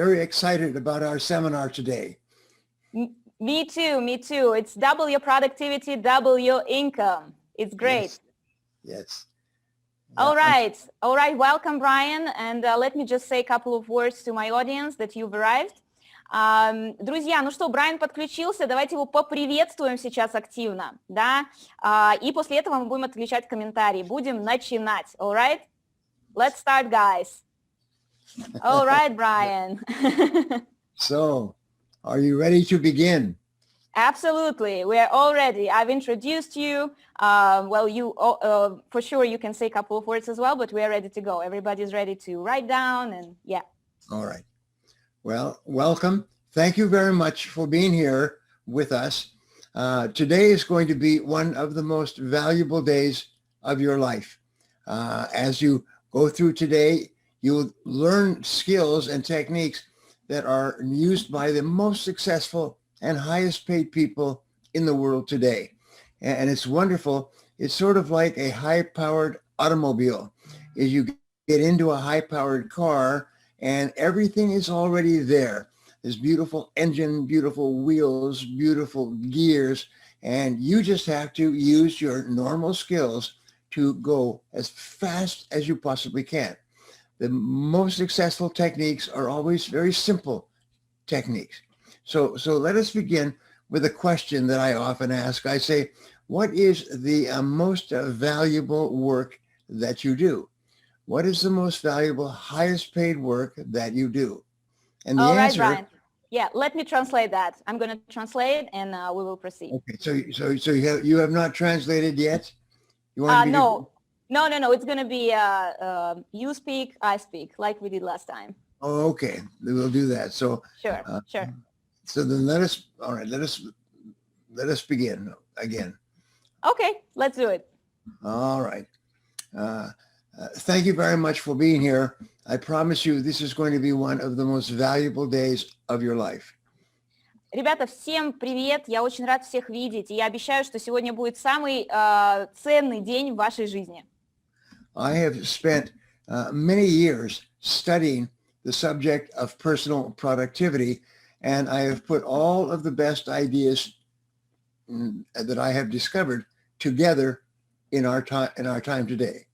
very excited about our seminar today. Me too, me too. It's double your productivity, double your income. It's great. Yes. All right. Welcome, Brian. And let me just say a couple of words to my audience that you've arrived. Друзья, ну что, Брайан подключился, давайте его поприветствуем сейчас активно, да, и после этого мы будем отключать комментарии, будем начинать, all right? Let's start, guys. All right, Brian. So, are you ready to begin? Absolutely, we are all ready. I've introduced you. Well, you for sure you can say a couple of words as well, but we are ready to go. Everybody's ready to write down and yeah. All right. Well, welcome. Thank you very much for being here with us. Today is going to be one of the most valuable days of your life. As you go through today, you'll learn skills and techniques that are used by the most successful and highest paid people in the world today. And it's wonderful. It's sort of like a high-powered automobile. As you get into a high-powered car, and everything is already there. There's beautiful engine, beautiful wheels, beautiful gears, and you just have to use your normal skills to go as fast as you possibly can. The most successful techniques are always very simple techniques. So let us begin with a question that I often ask. I say, what is the most valuable work that you do? What is the most valuable, highest paid work that you do? And the answer. Right, Brian. Yeah, let me translate that. I'm going to translate and we will proceed. Okay, so you have not translated yet? You want No. It's going to be you speak, I speak, like we did last time. Oh, okay. We'll do that. So sure. So then let us begin again. Okay, let's do it. All right. Thank you very much for being here. I promise you this is going to be one of the most valuable days of your life. Ребята, всем привет! Я очень рад всех видеть. И я обещаю, что сегодня будет самый ценный день в вашей жизни. I have spent many years studying the subject of personal productivity, and I have put all of the best ideas that I have discovered together in our time today.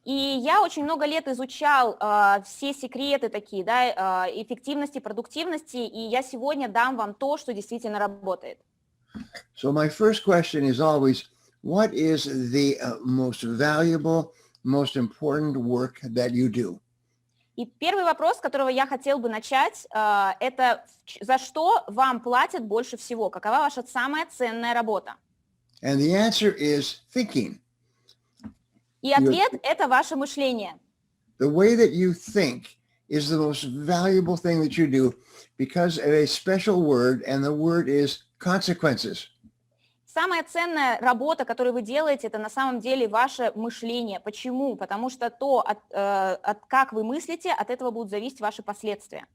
И я очень много лет изучал все секреты такие, да, эффективности, продуктивности, и я сегодня дам вам то, что действительно работает. So my first question is always, what is the most valuable, most important work that you do? И первый вопрос, с которого я хотел бы начать, это за что вам платят больше всего? Какова ваша самая ценная работа? And the answer is thinking. И ответ – это ваше мышление. The way that you think is the most valuable thing that you do because of a special word, and the word is consequences. Самая ценная работа, которую вы делаете, это на самом деле ваше мышление. Почему? Потому что то, как вы мыслите, от этого будут зависеть ваши последствия.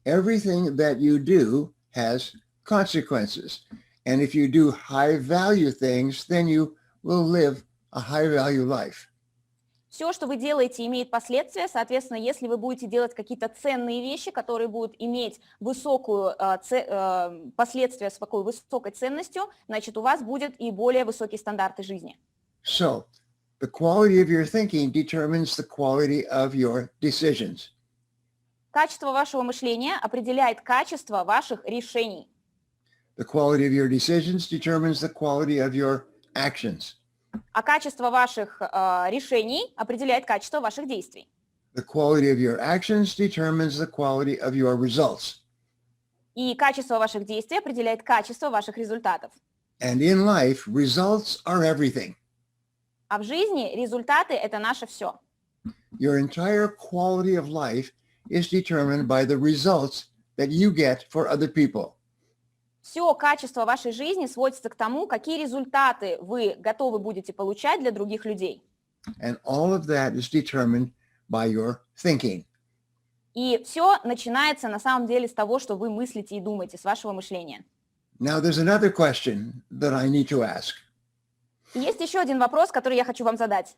Everything that you do has consequences. And if you do high-value things, then you will live a high-value life. Все, что вы делаете, имеет последствия. Соответственно, если вы будете делать какие-то ценные вещи, которые будут иметь высокую последствия с такой высокой ценностью, значит, у вас будет и более высокие стандарты жизни. So, the quality of your thinking determines the quality of your decisions. Качество вашего мышления определяет качество ваших решений. The quality of your decisions determines the quality of your actions. А качество ваших решений определяет качество ваших действий. The quality of your actions determines the quality of your results. И качество ваших действий определяет качество ваших результатов. And in life, results are everything. А в жизни результаты – это наше все. Your entire quality of life is determined by the results that you get for other people. Все качество вашей жизни сводится к тому, какие результаты вы готовы будете получать для других людей. And all of that is determined by your thinking. И все начинается на самом деле с того, что вы мыслите и думаете, с вашего мышления. Now there's another question that I need to ask. И есть еще один вопрос, который я хочу вам задать.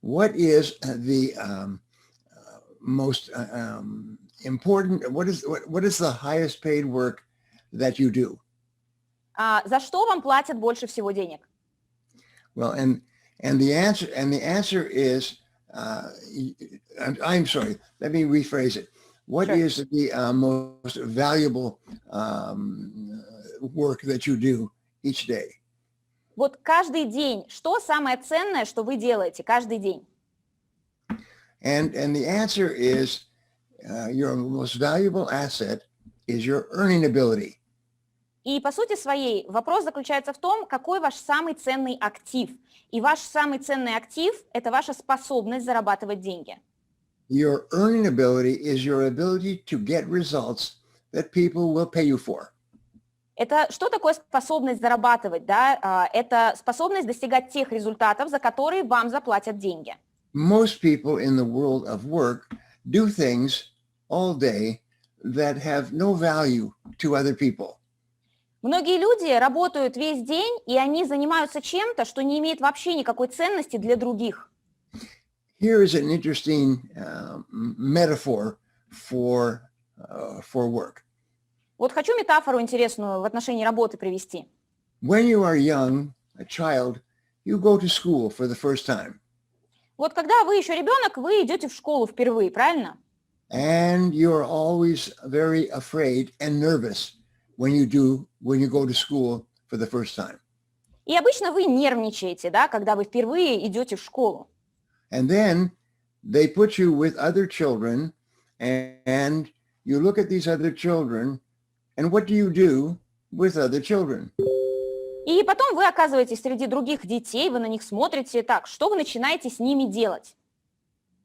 What is the most important, what is the highest paid work that you do? За что вам платят больше всего денег? Well, and the answer is, I'm sorry, let me rephrase it. What Sure. is the most valuable work that you do each day? Вот каждый день, что самое ценное, что вы делаете каждый день? And the answer is, your most valuable asset is your earning ability. И по сути своей вопрос заключается в том, какой ваш самый ценный актив. И ваш самый ценный актив – это ваша способность зарабатывать деньги. Your earning ability is your ability to get results that people will pay you for. Это что такое способность зарабатывать? Да? Это способность достигать тех результатов, за которые вам заплатят деньги. Most people in the world of work do things all day that have no value to other people. Многие люди работают весь день, и они занимаются чем-то, что не имеет вообще никакой ценности для других. Here is an interesting metaphor for work. Вот хочу метафору интересную в отношении работы привести. When you are young, a child, you go to school for the first time. Вот когда вы еще ребенок, вы идете в школу впервые, правильно? And you're always very afraid and nervous when you go to school for the first time. И обычно вы нервничаете, да, когда вы впервые идете в школу. And then they put you with other children, and you look at these other children, and what do you do with other children? И потом вы оказываетесь среди других детей, вы на них смотрите, так, что вы начинаете с ними делать?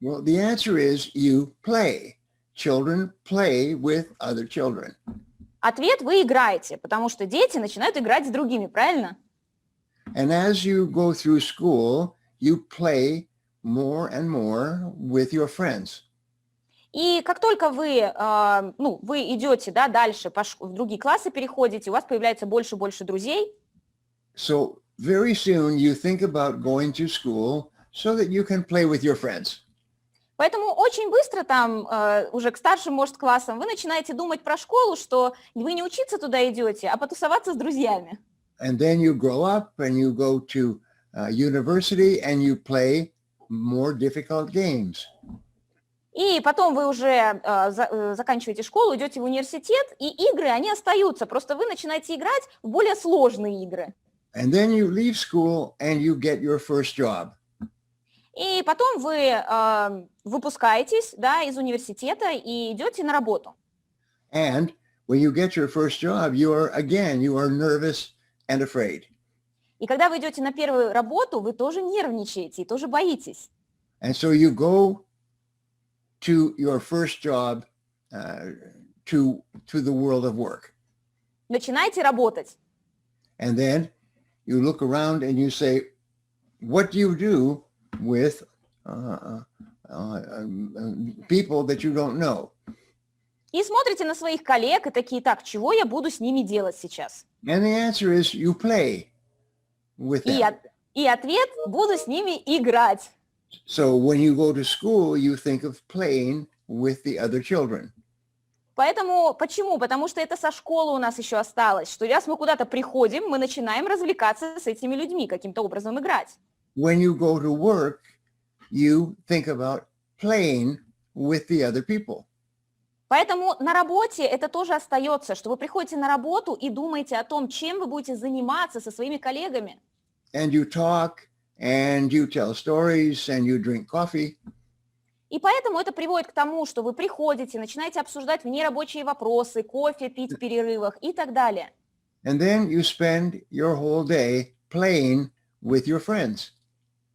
Well, the answer is you play. Children play with other children. Ответ – вы играете, потому что дети начинают играть с другими, правильно? And as you go through school, you play more and more with your friends. И как только вы, вы идете, да, дальше, в другие классы переходите, у вас появляется больше и больше друзей. So very soon you think about going to school so that you can play with your friends. Поэтому очень быстро там, уже к старшим, может, классам, вы начинаете думать про школу, что вы не учиться туда идете, а потусоваться с друзьями. And then you grow up and you go to university and you play more difficult games. И потом вы уже заканчиваете школу, идете в университет, и игры, они остаются, просто вы начинаете играть в более сложные игры. And then you leave school and you get your first job. И потом вы выпускаетесь, да, из университета и идете на работу. And when you get your first job, you are nervous and afraid. И когда вы идете на первую работу, вы тоже нервничаете и тоже боитесь. And so you go to your first job, to the world of work. Начинайте работать. And then you look around and you say, what do you do with people that you don't know? И смотрите на своих коллег и такие, так, чего я буду с ними делать сейчас? And the answer is you play with them. И ответ, буду с ними играть. So when you go to school, you think of playing with the other children. Поэтому, почему? Потому что это со школы у нас еще осталось, что раз мы куда-то приходим, мы начинаем развлекаться с этими людьми, каким-то образом играть. When you go to work, you think about playing with the other people. Поэтому на работе это тоже остается, что вы приходите на работу и думаете о том, чем вы будете заниматься со своими коллегами. And you talk, and you tell stories, and you drink coffee. И поэтому это приводит к тому, что вы приходите, начинаете обсуждать внерабочие вопросы, кофе пить в перерывах и так далее. And then you spend your whole day playing with your friends.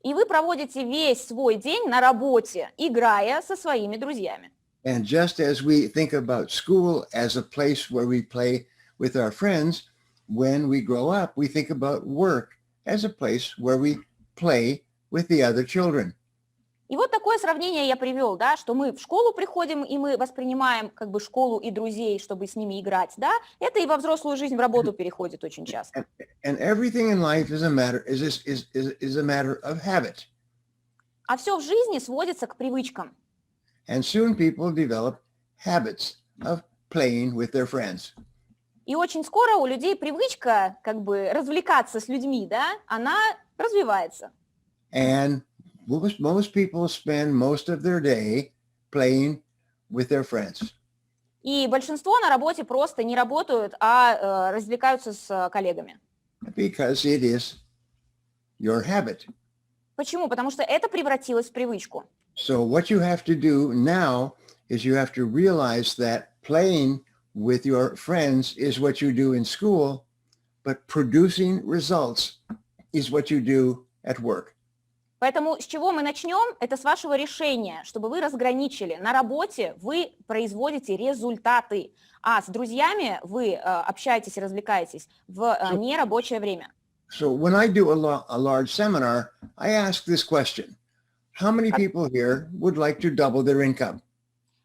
И вы проводите весь свой день на работе, играя со своими друзьями. And just as we think about school as a place where we play with our friends, when we grow up, we think about work as a place where we play with the other children. И вот такое сравнение я привел, да, что мы в школу приходим, и мы воспринимаем как бы школу и друзей, чтобы с ними играть, да, это и во взрослую жизнь, в работу переходит очень часто. And everything in life is a matter of habit. А все в жизни сводится к привычкам. And soon people develop habits of playing with their friends. И очень скоро у людей привычка как бы развлекаться с людьми, да, она развивается. And most people spend most of their day playing with their friends. И большинство на работе просто не работают, а развлекаются с коллегами. Because it is your habit. Почему? Потому что это превратилось в привычку. So what you have to do now is you have to realize that playing with your friends is what you do in school, but producing results is what you do at work. Поэтому с чего мы начнем? Это с вашего решения, чтобы вы разграничили. На работе вы производите результаты, а с друзьями вы общаетесь и развлекаетесь в нерабочее время. So when I do a large seminar, I ask this question. How many people here would like to double their income?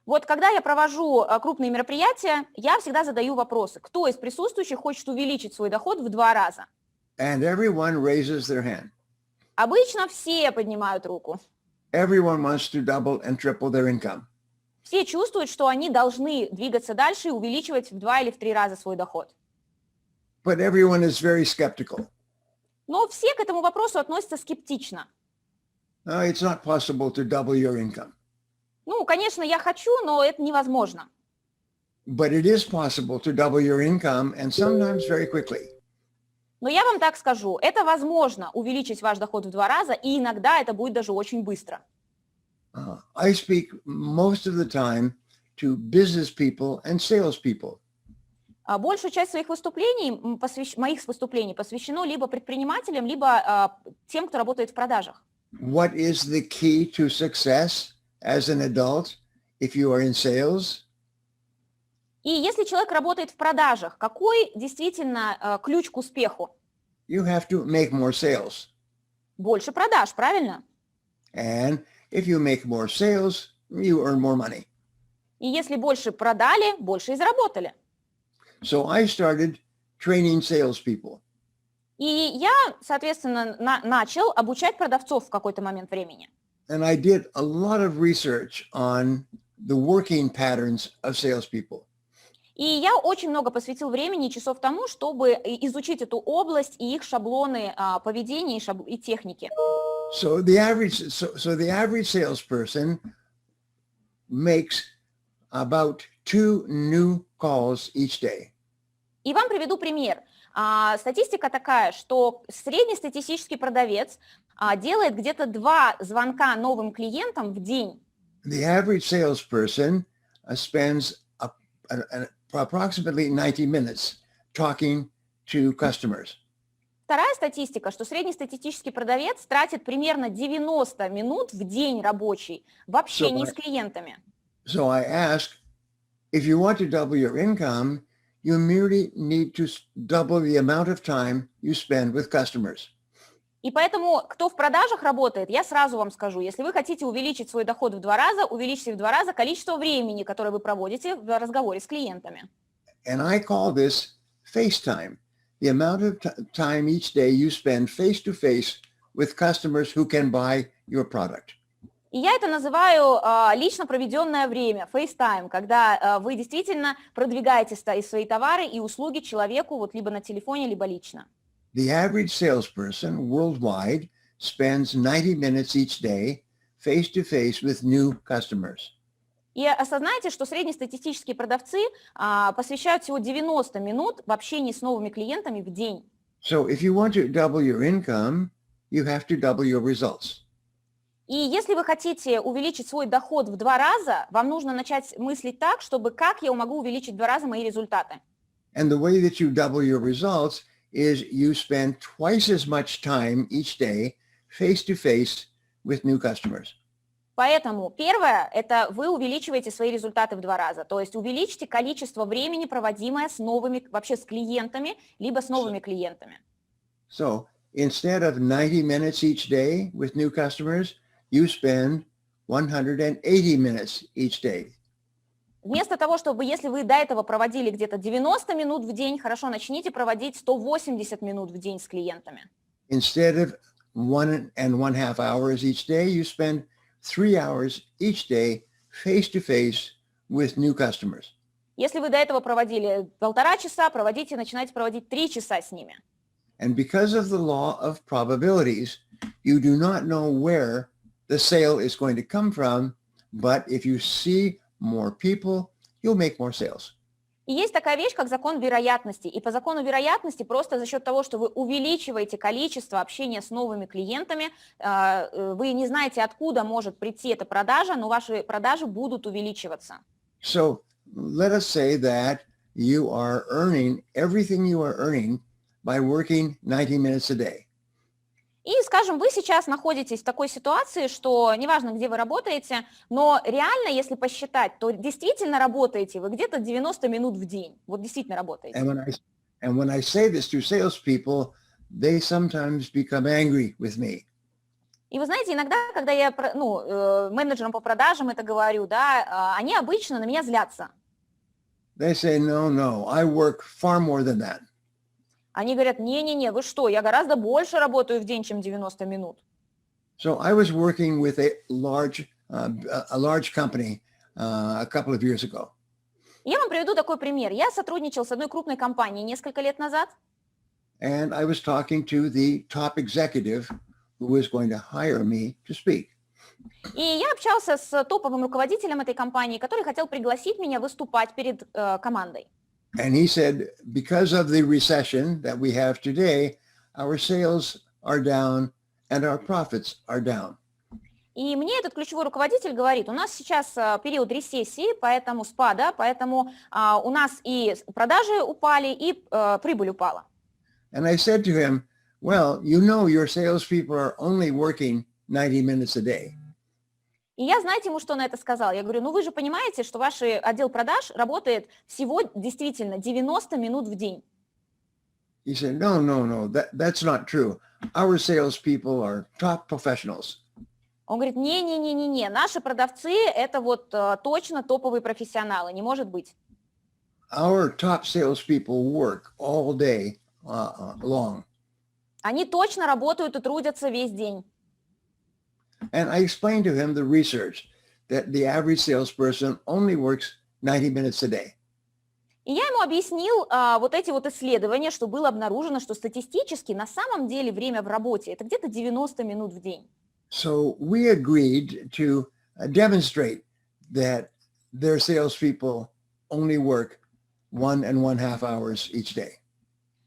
Вот когда я провожу крупные мероприятия, я всегда задаю вопросы. Кто из присутствующих хочет увеличить свой доход в 2 раза? And everyone raises their hand. Обычно все поднимают руку. Everyone wants to double and triple their income. Все чувствуют, что они должны двигаться дальше и увеличивать в 2 или в 3 раза свой доход. But everyone is very skeptical. Но все к этому вопросу относятся скептично. It's not possible to double your income. Ну, конечно, я хочу, но это невозможно. But it is possible to double your income and sometimes very quickly. Но я вам так скажу, это возможно увеличить ваш доход в 2 раза, и иногда это будет даже очень быстро. I speak most of the time to business people and sales people. Большую часть своих выступлений, моих выступлений посвящено либо предпринимателям, либо тем, кто работает в продажах. What is the key to success as an adult if you are in sales? И если человек работает в продажах, какой действительно ключ к успеху? You have to make more sales. Больше продаж, правильно? And if you make more sales, you earn more money. И если больше продали, больше и заработали. So I started training salespeople. И я, соответственно, начал обучать продавцов в какой-то момент времени. And I did a lot of research on the working patterns of salespeople. И я очень много посвятил времени и часов тому, чтобы изучить эту область и их шаблоны поведения и техники. So the average salesperson makes about 2 new calls each day. И вам приведу пример. Статистика такая, что среднестатистический продавец делает где-то 2 звонка новым клиентам в день. The average salesperson spends approximately 90 minutes talking to customers. Вторая статистика, что среднестатистический продавец тратит примерно 90 минут в день рабочий в общении с клиентами. So I ask, if you want to double your income, you merely need to double the amount of time you spend with customers. И поэтому, кто в продажах работает, я сразу вам скажу, если вы хотите увеличить свой доход в 2 раза, увеличьте в 2 раза количество времени, которое вы проводите в разговоре с клиентами. And I call this FaceTime, the amount of time each day you spend face-to-face with customers who can buy your product. И я это называю лично проведенное время, FaceTime, когда вы действительно продвигаете свои товары и услуги человеку вот либо на телефоне, либо лично. The average salesperson worldwide spends 90 minutes each day face-to-face with new customers. И осознайте, что среднестатистические продавцы посвящают всего 90 минут в общении с новыми клиентами в день. So if you want to double your income, you have to double your results. И если вы хотите увеличить свой доход в 2 раза, вам нужно начать мыслить так, чтобы как я могу увеличить в 2 раза мои результаты. And the way that you double your results is you spend twice as much time each day face-to-face with new customers. Поэтому первое, это вы увеличиваете свои результаты в 2 раза, то есть увеличьте количество времени, проводимое с новыми, вообще с клиентами, либо с новыми клиентами. So instead of 90 minutes each day with new customers, you spend 180 minutes each day. Вместо того, чтобы, если вы до этого проводили где-то 90 минут в день, хорошо, начните проводить 180 минут в день с клиентами. Instead of 1.5 hours each day, you spend 3 hours each day face-to-face with new customers. Если вы до этого проводили 1,5 часа, начинайте проводить 3 часа с ними. And because of the law of probabilities, you do not know where the sale is going to come from, but if you see more people, you'll make more sales. И есть такая вещь, как закон вероятности. И по закону вероятности просто за счет того, что вы увеличиваете количество общения с новыми клиентами, вы не знаете, откуда может прийти эта продажа, но ваши продажи будут увеличиваться. So let us say that you are earning everything you are earning by working 90 minutes a day. И, скажем, вы сейчас находитесь в такой ситуации, что неважно, где вы работаете, но реально, если посчитать, то действительно работаете вы где-то 90 минут в день. Вот действительно работаете. And when I say this to salespeople, they sometimes become angry with me. И вы знаете, иногда, когда я менеджерам по продажам это говорю, да, они обычно на меня злятся. They say, no, I work far more than that. Они говорят, не-не-не, вы что, я гораздо больше работаю в день, чем 90 минут. So I was working with a large company a couple of years ago. Я вам приведу такой пример. Я сотрудничал с одной крупной компанией несколько лет назад. And I was talking to the top executive who was going to hire me to speak. И я общался с топовым руководителем этой компании, который хотел пригласить меня выступать перед командой. And he said, because of the recession that we have today, our sales are down and our profits are down. И мне этот ключевой руководитель говорит, у нас сейчас период рецессии, поэтому спада, поэтому у нас и продажи упали, и прибыль упала. And I said to him, well, you know your salespeople are only working 90 minutes a day. И я, знаете, ему что на это сказала? Я говорю, ну вы же понимаете, что ваш отдел продаж работает всего действительно 90 минут в день. He said, no, that's not true. Our salespeople are top professionals. Он говорит, не, наши продавцы это вот точно топовые профессионалы, не может быть. Our top salespeople work all day long. Они точно работают и трудятся весь день. And I explained to him the research that the average salesperson only works 90 minutes a day. И я ему объяснил вот эти вот исследования, что было обнаружено, что статистически на самом деле время в работе это где-то 90 минут в день. So we agreed to demonstrate that their salespeople only work 1.5 hours each day.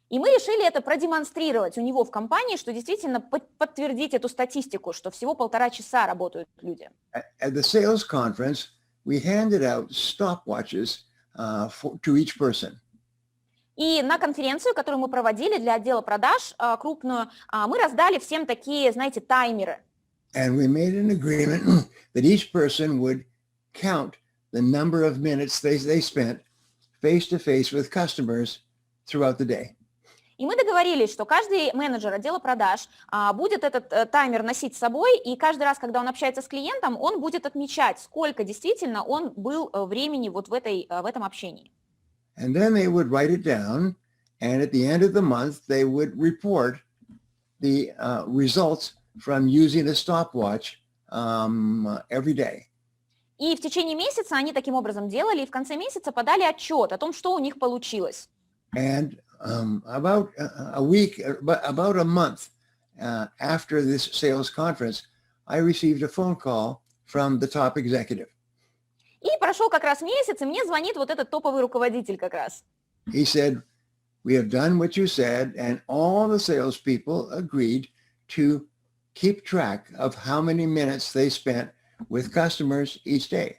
И мы решили это продемонстрировать у него в компании, что действительно подтвердить эту статистику, что всего 1,5 часа работают люди. At the sales conference, we handed out stopwatches to each person. И на конференцию, которую мы проводили для отдела продаж крупную, мы раздали всем такие, знаете, таймеры. And we made an agreement that each person would count the number of minutes they spent face-to-face with customers throughout the day. И мы договорились, что каждый менеджер отдела продаж будет этот таймер носить с собой, и каждый раз, когда он общается с клиентом, он будет отмечать, сколько действительно он был времени вот в этом общении. And then they would write it down, and at the end of the month, they would report the results from using a stopwatch every day. И в течение месяца они таким образом делали, и в конце месяца подали отчет о том, что у них получилось. And about a month after this sales conference, I received a phone call from the top executive. И прошел как раз месяц, и мне звонит вот этот топовый руководитель как раз. He said, we have done what you said, and all the salespeople agreed to keep track of how many minutes they spent with customers each day.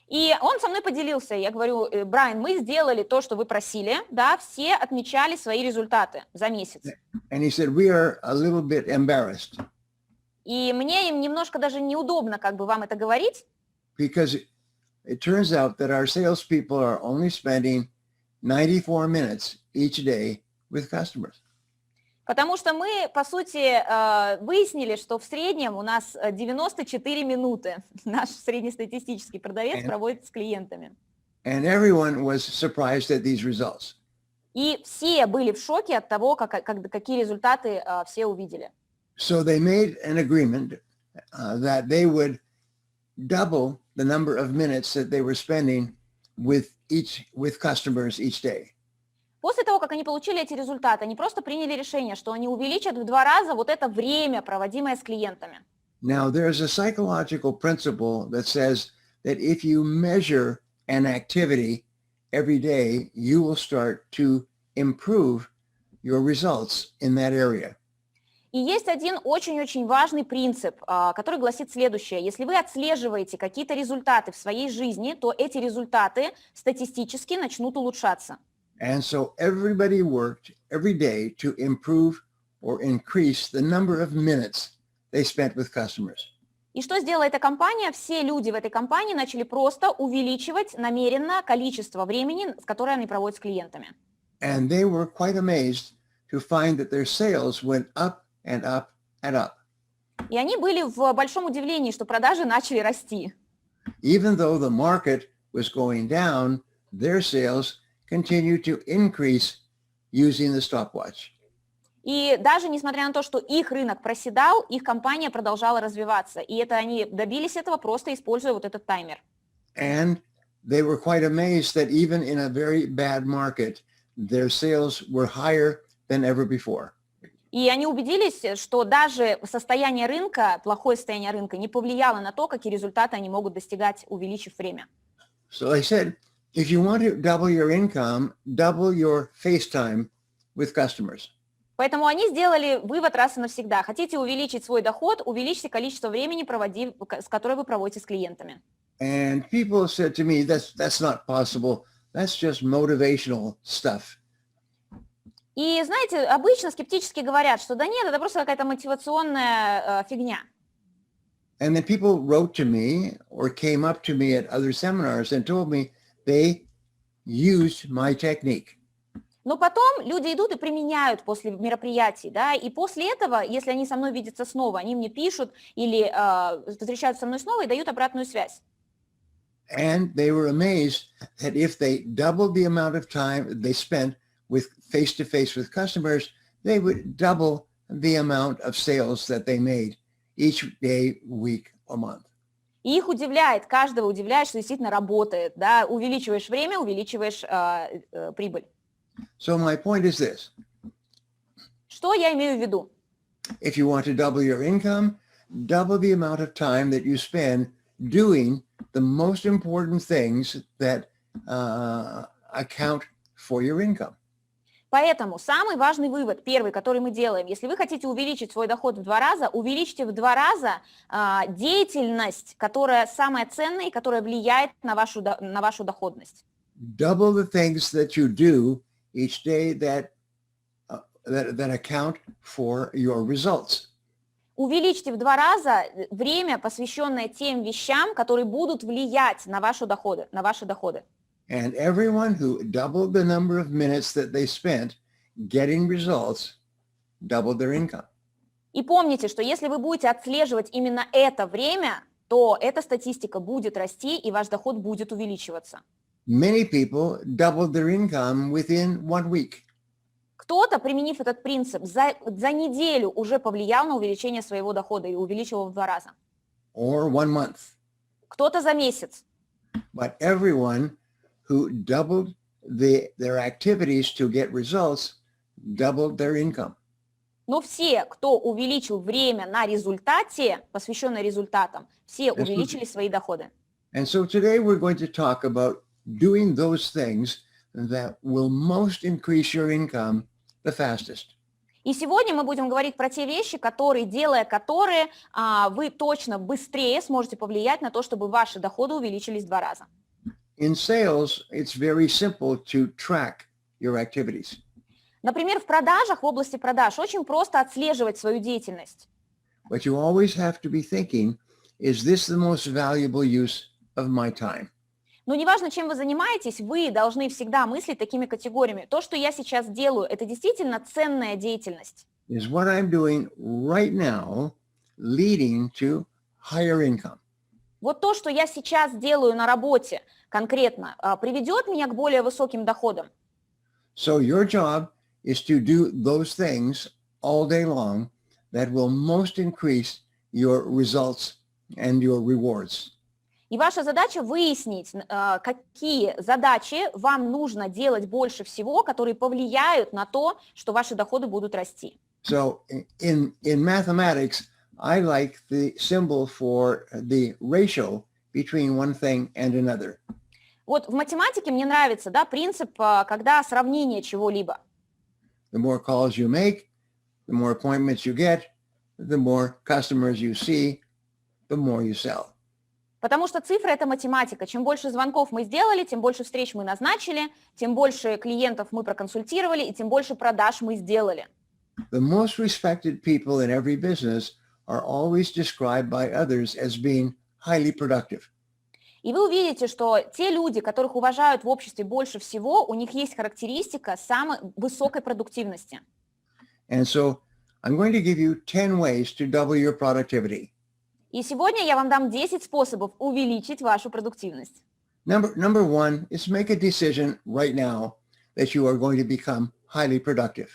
И он со мной поделился, я говорю, Брайан, мы сделали то, что вы просили, да, все отмечали свои результаты за месяц. And he said, we are a little bit embarrassed. И мне немножко даже неудобно как бы вам это говорить. Because it turns out that our salespeople are only spending 94 minutes each day with customers. Потому что мы, по сути, выяснили, что в среднем у нас 94 минуты наш среднестатистический продавец проводит с клиентами. And everyone was surprised at these results. И все были в шоке от того, какие результаты все увидели. So they made an agreement that they would double the number of minutes that they were spending with customers each day. После того, как они получили эти результаты, они просто приняли решение, что они увеличат в 2 раза вот это время, проводимое с клиентами. Now, there's a psychological principle that says that if you measure an activity every day, you will start to improve your results in that area. И есть один очень-очень важный принцип, который гласит следующее. Если вы отслеживаете какие-то результаты в своей жизни, то эти результаты статистически начнут улучшаться. And so everybody worked every day to improve or increase the number of minutes they spent with customers. И что сделала эта компания? Все люди в этой компании начали просто увеличивать намеренно количество времени, которое они проводят с клиентами. And they were quite amazed to find that their sales went up and up and up. И они были в большом удивлении, что продажи начали расти. Even though the market was going down, their sales continued to increase using the stopwatch. И даже несмотря на то, что их рынок проседал, их компания продолжала развиваться. И это они добились этого, просто используя вот этот таймер. And they were quite amazed that even in a very bad market, their sales were higher than ever before. И они убедились, что даже состояние рынка, плохое состояние рынка, не повлияло на то, какие результаты они могут достигать, увеличив время. So they said, if you want to double your income, double your face time with customers. Поэтому они сделали вывод раз и навсегда. Хотите увеличить свой доход, увеличьте количество времени, с которое вы проводите с клиентами. And people said to me, that's not possible. That's just motivational stuff. И, знаете, обычно скептически говорят, что да нет, это просто какая-то мотивационная фигня. And then people wrote to me or came up to me at other seminars and told me they used my technique. Но потом люди идут и применяют после мероприятий, да, и после этого, если они со мной видятся снова, они мне пишут или встречаются со мной снова и дают обратную связь. And they were amazed that if they doubled the amount of time they spent with face-to-face with customers, they would double the amount of sales that they made each day, week, or month. И их удивляет, каждого удивляет, что действительно работает, да, увеличиваешь время, увеличиваешь прибыль. So my point is this. Что я имею в виду? If you want to double your income, double the amount of time that you spend doing the most important things that account for your income. Поэтому самый важный вывод, первый, который мы делаем, если вы хотите увеличить свой доход в 2 раза, увеличьте в 2 раза деятельность, которая самая ценная и которая влияет на вашу доходность. Double the things that you do each day that account for your results. Увеличьте в 2 раза время, посвященное тем вещам, которые будут влиять на ваши доходы. And everyone who doubled the number of minutes that they spent getting results doubled their income. И помните, что если вы будете отслеживать именно это время, то эта статистика будет расти, и ваш доход будет увеличиваться. Many people doubled their income within 1 week. Кто-то, применив этот принцип, за неделю уже повлиял на увеличение своего дохода и увеличил его в 2 раза. Or 1 month. Кто-то за месяц. But everyone who doubled their activities to get results doubled their income. Но все, кто увеличил время на результате, посвященное результатам, все увеличили свои доходы. And so today we're going to talk about doing those things that will most increase your income the fastest. И сегодня мы будем говорить про те вещи, делая которые, вы точно быстрее сможете повлиять на то, чтобы ваши доходы увеличились в 2 раза. In sales, it's very simple to track your activities. Например, в продажах, в области продаж, очень просто отслеживать свою деятельность. But you always have to be thinking, is this the most valuable use of my time? Но неважно, чем вы занимаетесь, вы должны всегда мыслить такими категориями. То, что я сейчас делаю, это действительно ценная деятельность. Is what I'm doing right now leading to higher income? Вот то, что я сейчас делаю на работе конкретно, приведет меня к более высоким доходам. So your job is to do those things all day long that will most increase your results and your rewards. И ваша задача выяснить, какие задачи вам нужно делать больше всего, которые повлияют на то, что ваши доходы будут расти. So in mathematics, I like the symbol for the ratio between one thing and another. Вот в математике мне нравится, да, принцип, когда сравнение чего-либо. The more calls you make, the more appointments you get, the more customers you see, the more you sell. Потому что цифра – это математика. Чем больше звонков мы сделали, тем больше встреч мы назначили, тем больше клиентов мы проконсультировали, и тем больше продаж мы сделали. The most respected people in every business are always described by others as being highly productive. И вы увидите, что те люди, которых уважают в обществе больше всего, у них есть характеристика самой высокой продуктивности. And so I'm going to give you 10 ways to double your productivity. И сегодня я вам дам 10 способов увеличить вашу продуктивность. Number one is make a decision right now that you are going to become highly productive.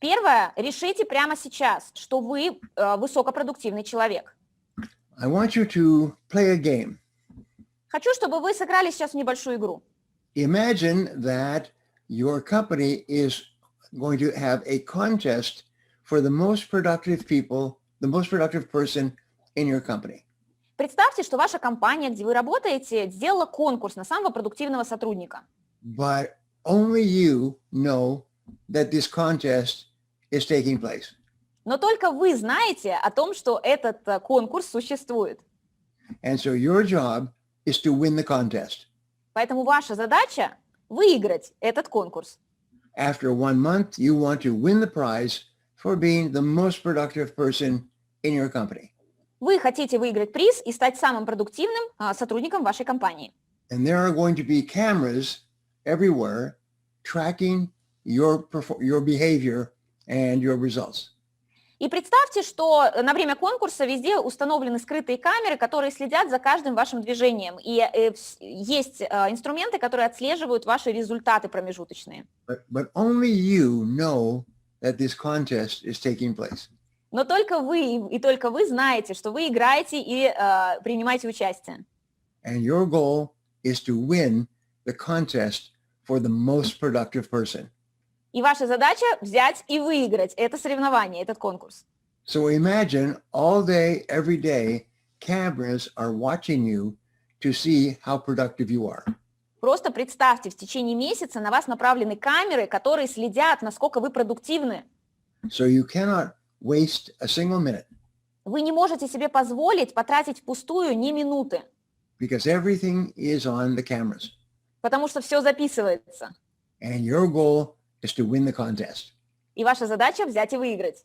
Первое, решите прямо сейчас, что вы высокопродуктивный человек. I want you to play a game. Хочу, чтобы вы сыграли сейчас в небольшую игру. Imagine that your company is going to have a contest for the most productive people, the most productive person in your company. Представьте, что ваша компания, где вы работаете, сделала конкурс на самого продуктивного сотрудника. But only you know that this contest is taking place. Но только вы знаете о том, что этот конкурс существует. And so your job is to win the contest. Поэтому ваша задача выиграть этот конкурс. After 1 month, you want to win the prize for being the most productive person in your company. Вы хотите выиграть приз и стать самым продуктивным сотрудником вашей компании. And there are going to be cameras everywhere tracking your behavior and your results. И представьте, что на время конкурса везде установлены скрытые камеры, которые следят за каждым вашим движением. И есть инструменты, которые отслеживают ваши результаты промежуточные. But only you know that this contest is taking place. Но только вы и только вы знаете, что вы играете и принимаете участие. And your goal is to win the contest for the most productive person. И ваша задача взять и выиграть это соревнование, этот конкурс. So imagine all day, every day, cameras are watching you to see how productive you are. Просто представьте, в течение месяца на вас направлены камеры, которые следят, насколько вы продуктивны. So you cannot waste a single minute. Вы не можете себе позволить потратить впустую ни минуты, Because everything is on the cameras. потому что все записывается. And your goal is to win the contest. И ваша задача взять и выиграть.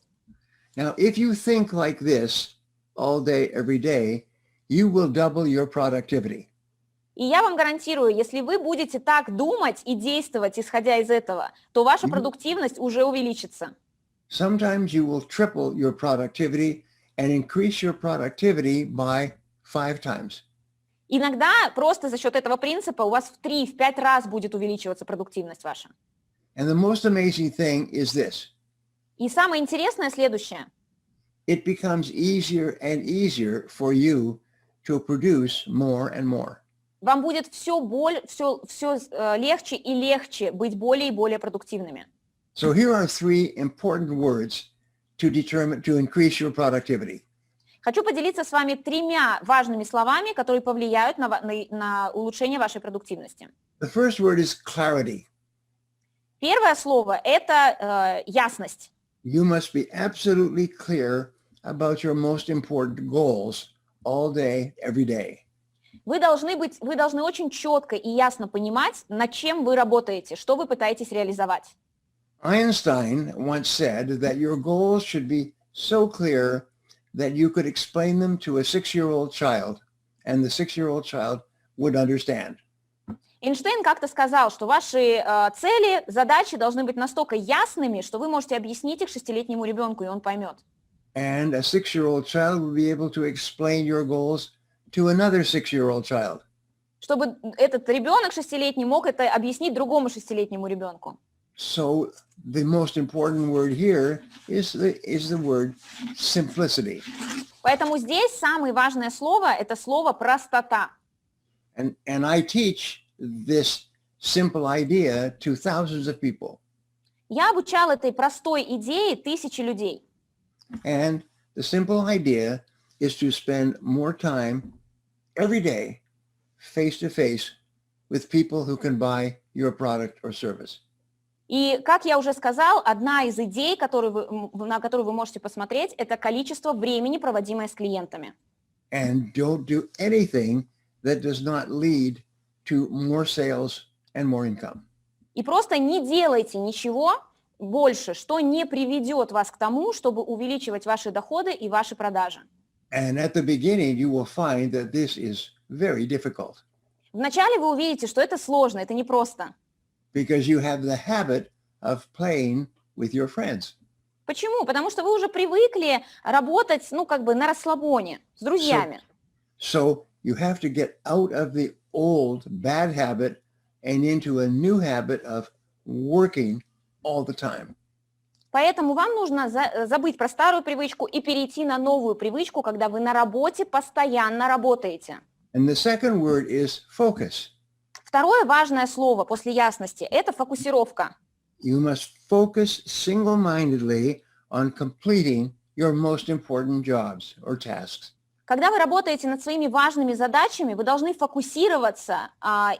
Now, if you think like this all day, every day, you will double your productivity. И я вам гарантирую, если вы будете так думать и действовать, исходя из этого, то ваша продуктивность уже увеличится. Sometimes you will triple your productivity and increase your productivity by 5 times. Иногда просто за счет этого принципа у вас в 3-5 раз будет увеличиваться продуктивность ваша. And the most amazing thing is this. И самое интересное следующее. It becomes easier and easier for you to produce more and more. Вам будет все легче и легче быть более и более продуктивными. So here are 3 important words to increase your productivity. Хочу поделиться с вами 3 важными словами, которые повлияют на улучшение вашей продуктивности. The first word is clarity. Первое слово – это ясность. You must be absolutely clear about your most important goals all day, every day. Вы должны очень четко и ясно понимать, над чем вы работаете, что вы пытаетесь реализовать. Einstein once said that your goals should be so clear that you could explain them to a 6-year-old child, and the 6-year-old child would understand. Эйнштейн как-то сказал, что ваши цели, задачи должны быть настолько ясными, что вы можете объяснить их 6-летнему ребенку, и он поймет. And a 6-year-old child will be able to explain your goals to another 6-year-old child. Чтобы этот ребенок 6-летний мог это объяснить другому 6-летнему ребенку. So the most important word here is the word simplicity. Поэтому здесь самое важное слово – это слово «простота». And I teach this simple idea to thousands of people. Я обучал этой простой идее тысячи людей. And the simple idea is to spend more time every day face to face with people who can buy your product or service. И, как я уже сказал, одна из идей, на которую вы можете посмотреть, это количество времени, проводимое с клиентами. And don't do anything that does not lead to more sales and more income. И просто не делайте ничего больше, что не приведет вас к тому, чтобы увеличивать ваши доходы и ваши продажи. And at the beginning, you will find that this is very difficult Вначале вы увидите, что это сложно, это непросто. because you have the habit of playing with your friends. Почему? Потому что вы уже привыкли работать, на расслабоне, с друзьями. So you have to get out of the old bad habit and into a new habit of working all the time. Поэтому вам нужно забыть про старую привычку и перейти на новую привычку, когда вы на работе постоянно работаете. And the second word is focus. Второе важное слово после ясности – это фокусировка. You must focus single-mindedly on completing your most important jobs or tasks. Когда вы работаете над своими важными задачами, вы должны фокусироваться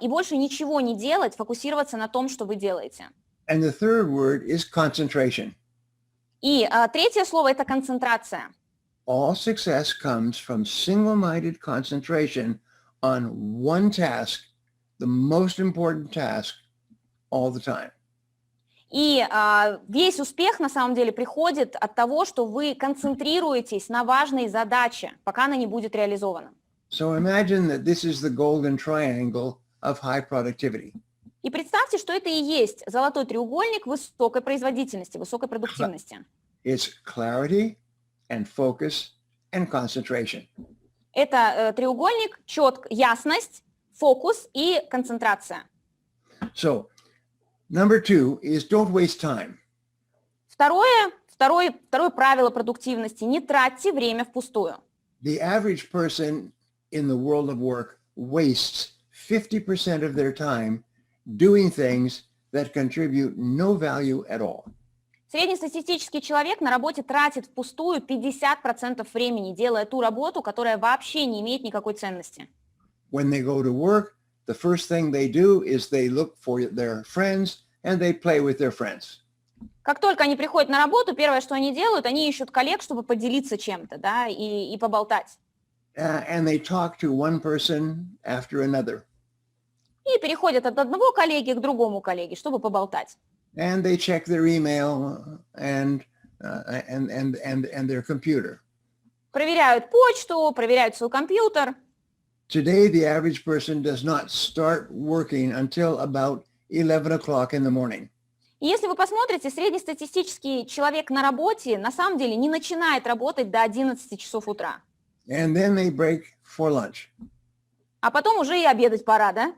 и больше ничего не делать, фокусироваться на том, что вы делаете. And the third word is concentration. И третье слово – это концентрация. All success comes from single-minded concentration on one task, the most important task, all the time. И весь успех на самом деле приходит от того, что вы концентрируетесь на важной задаче, пока она не будет реализована. So imagine that this is the golden triangle of high productivity. И представьте, что это и есть золотой треугольник высокой производительности, высокой продуктивности. It's clarity and focus and concentration. Это треугольник, ясность, фокус и концентрация. So number 2 is don't waste time. Второе правило продуктивности – не тратьте время впустую. The average person in the world of work wastes 50% of their time doing things that contribute no value at all. Среднестатистический человек на работе тратит впустую 50% времени, делая ту работу, которая вообще не имеет никакой ценности. When they go to work, the first thing they do is they look for their friends and they play with their friends. Как только они приходят на работу, первое, что они делают, они ищут коллег, чтобы поделиться чем-то, да, и поболтать. And they talk to one person after another. И переходят от одного коллеги к другому коллеге, чтобы поболтать. And they check their email and their computer. Проверяют почту, проверяют свой компьютер. Today, the average person does not start working until about 11 o'clock in the morning. И если вы посмотрите, среднестатистический человек на работе на самом деле не начинает работать до 11 часов утра. And then they break for lunch. А потом уже и обедать пора, да?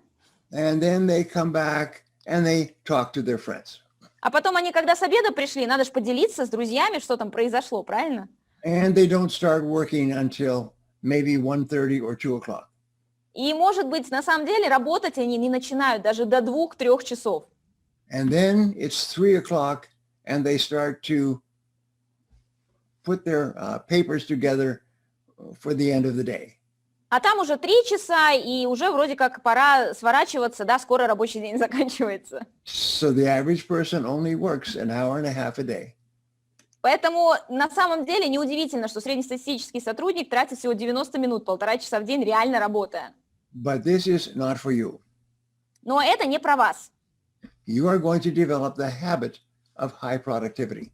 And then they come back and they talk to their friends. А потом они, когда с обеда пришли, надо же поделиться с друзьями, что там произошло, правильно? And they don't start working until maybe 1:30 or 2 o'clock. И, может быть, на самом деле работать они не начинают даже до 2-3 часов. And then it's 3 o'clock and they start to put their papers together for the end of the day. А там уже 3 часа, и уже вроде как пора сворачиваться, да, скоро рабочий день заканчивается. So the average person only works an hour and a half a day. Поэтому на самом деле неудивительно, что среднестатистический сотрудник тратит всего 90 минут, 1,5 часа в день, реально работая. But this is not for you. Но это не про вас. You are going to develop the habit of high productivity.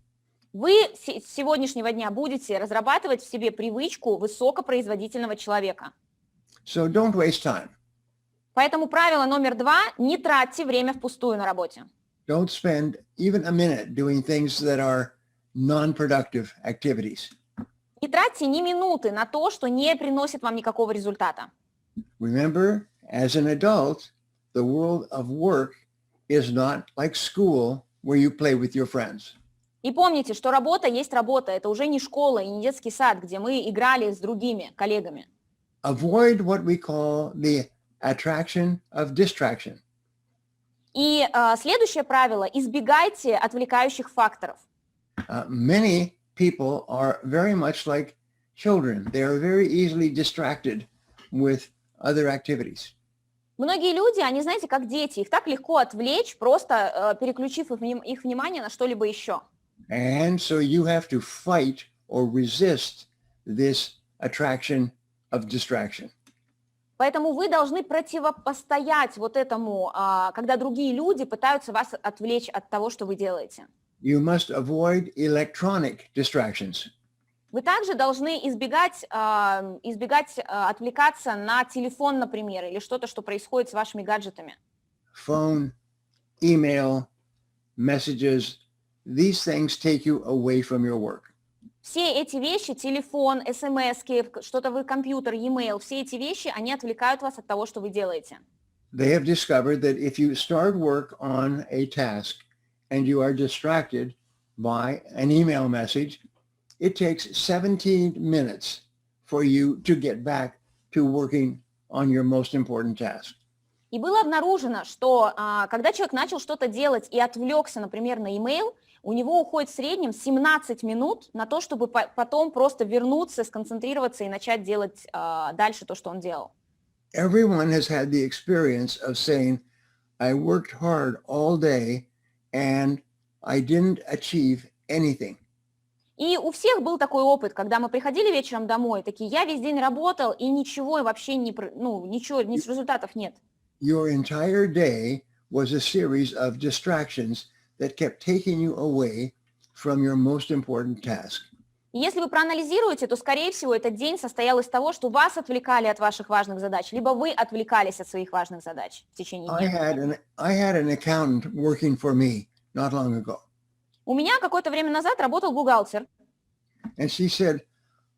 Вы с сегодняшнего дня будете разрабатывать в себе привычку высокопроизводительного человека. So don't waste time. Поэтому правило номер 2 – не тратьте время впустую на работе. Don't spend even a minute doing things that are non-productive activities. Не тратьте ни минуты на то, что не приносит вам никакого результата. Remember, as an adult, the world of work is not like school where you play with your friends. И помните, что работа есть работа. Это уже не школа и не детский сад, где мы играли с другими коллегами. Avoid what we call the attraction of distraction. И следующее правило – избегайте отвлекающих факторов. Many people are very much like children. They are very easily distracted with other activities. Многие люди, они, знаете, как дети, их так легко отвлечь, просто переключив их внимание на что-либо еще. And so you have to fight or resist this attraction of distraction. Поэтому вы должны противопостоять вот этому, когда другие люди пытаются вас отвлечь от того, что вы делаете. You must avoid electronic distractions. Вы также должны избегать отвлекаться на телефон, например, или что-то, что происходит с вашими гаджетами. Phone, email, messages, these things take you away from your work. Все эти вещи, телефон, смс-ки, что-то вы, компьютер, e-mail, все эти вещи, они отвлекают вас от того, что вы делаете. They have discovered that if you start work on a task and you are distracted by an email message, it takes 17 minutes for you to get back to working on your most important task. И было обнаружено, что когда человек начал что-то делать и отвлекся, например, на email, у него уходит в среднем 17 минут на то, чтобы потом просто вернуться, сконцентрироваться и начать делать дальше то, что он делал. Everyone has had the experience of saying, I worked hard all day and I didn't achieve anything. И у всех был такой опыт, когда мы приходили вечером домой, такие, я весь день работал, и ничего вообще ничего, результатов нет. Your entire day was a series of distractions that kept taking you away from your most important task. И если вы проанализируете, то, скорее всего, этот день состоял из того, что вас отвлекали от ваших важных задач, либо вы отвлекались от своих важных задач в течение дня. I had an accountant working for me not long ago. У меня какое-то время назад работал бухгалтер, And she said,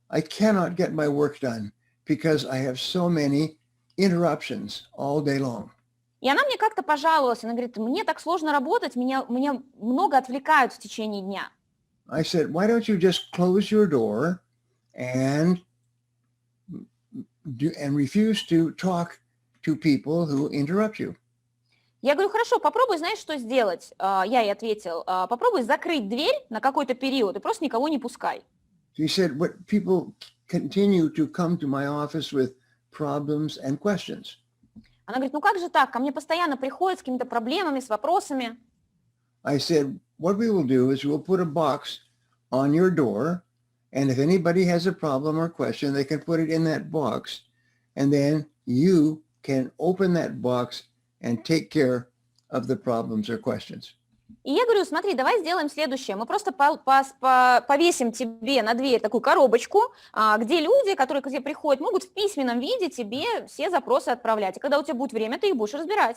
I cannot get my work done because I have so many interruptions all day long. и она мне как-то пожаловалась, она говорит, мне так сложно работать, меня много отвлекают в течение дня. I said, why don't you just close your door and refuse to talk to people who interrupt you? Я говорю, хорошо, попробуй, знаешь, что сделать? Я ей ответил, попробуй закрыть дверь на какой-то период и просто никого не пускай. She said, what people continue to come to my office with problems and questions. Она говорит, ну как же так, ко мне постоянно приходят с какими-то проблемами, с вопросами. I said, what we will do is we'll put a box on your door, and if anybody has a problem or question, they can put it in that box, and then you can open that box and take care of the problems or questions. И я говорю, смотри, давай сделаем следующее. Мы просто повесим тебе на дверь такую коробочку, где люди, которые к тебе приходят, могут в письменном виде тебе все запросы отправлять. И когда у тебя будет время, ты их будешь разбирать.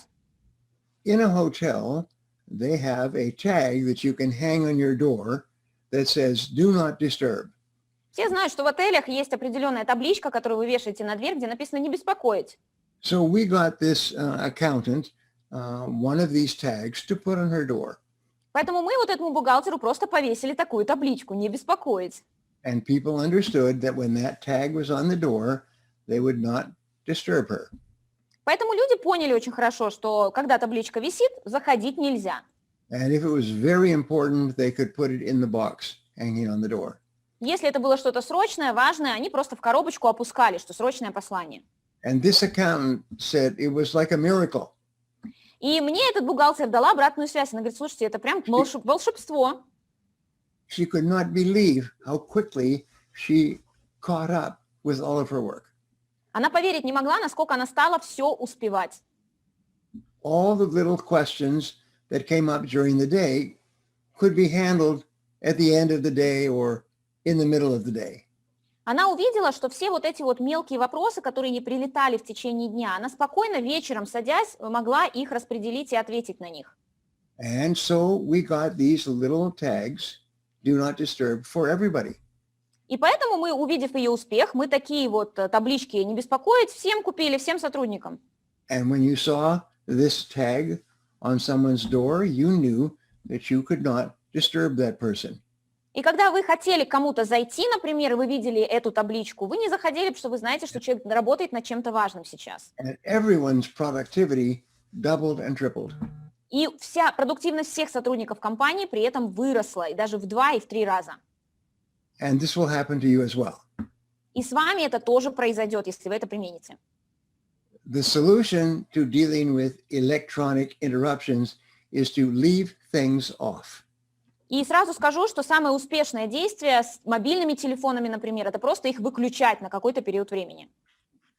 In a hotel, they have a tag that you can hang on your door that says, do not disturb. Все знают, что в отелях есть определенная табличка, которую вы вешаете на дверь, где написано «не беспокоить». So we got this accountant one of these tags to put on her door. Поэтому мы вот этому бухгалтеру просто повесили такую табличку «не беспокоить». And people understood that when that tag was on the door, they would not disturb her. Поэтому люди поняли очень хорошо, что когда табличка висит, заходить нельзя. And if it was very important, they could put it in the box hanging on the door. Если это было что-то срочное, важное, они просто в коробочку опускали, что срочное послание. And this accountant said it was like a miracle. И мне этот бухгалтер дала обратную связь. Она говорит, слушайте, это прям волшебство. She could not believe how quickly she caught up with all of her work. Она поверить не могла, насколько она стала все успевать. All the little questions that came up during the day could be handled at the end of the day or in the middle of the day. Она увидела, что все вот эти вот мелкие вопросы, которые ей прилетали в течение дня, она спокойно вечером, садясь, могла их распределить и ответить на них. And so we got these little tags, do not disturb, for everybody. И поэтому мы, увидев ее успех, мы такие вот таблички «не беспокоить» всем купили, всем сотрудникам. And when you saw this tag on someone's door, you knew that you could not disturb that person. И когда вы хотели к кому-то зайти, например, и вы видели эту табличку, вы не заходили, потому что вы знаете, что человек работает над чем-то важным сейчас. And everyone's productivity doubled and tripled. И вся продуктивность всех сотрудников компании при этом выросла, и даже в 2 и в 3 раза. And this will happen to you as well. И с вами это тоже произойдет, если вы это примените. The solution to dealing with electronic interruptions is to leave things off. И сразу скажу, что самое успешное действие с мобильными телефонами, например, это просто их выключать на какой-то период времени.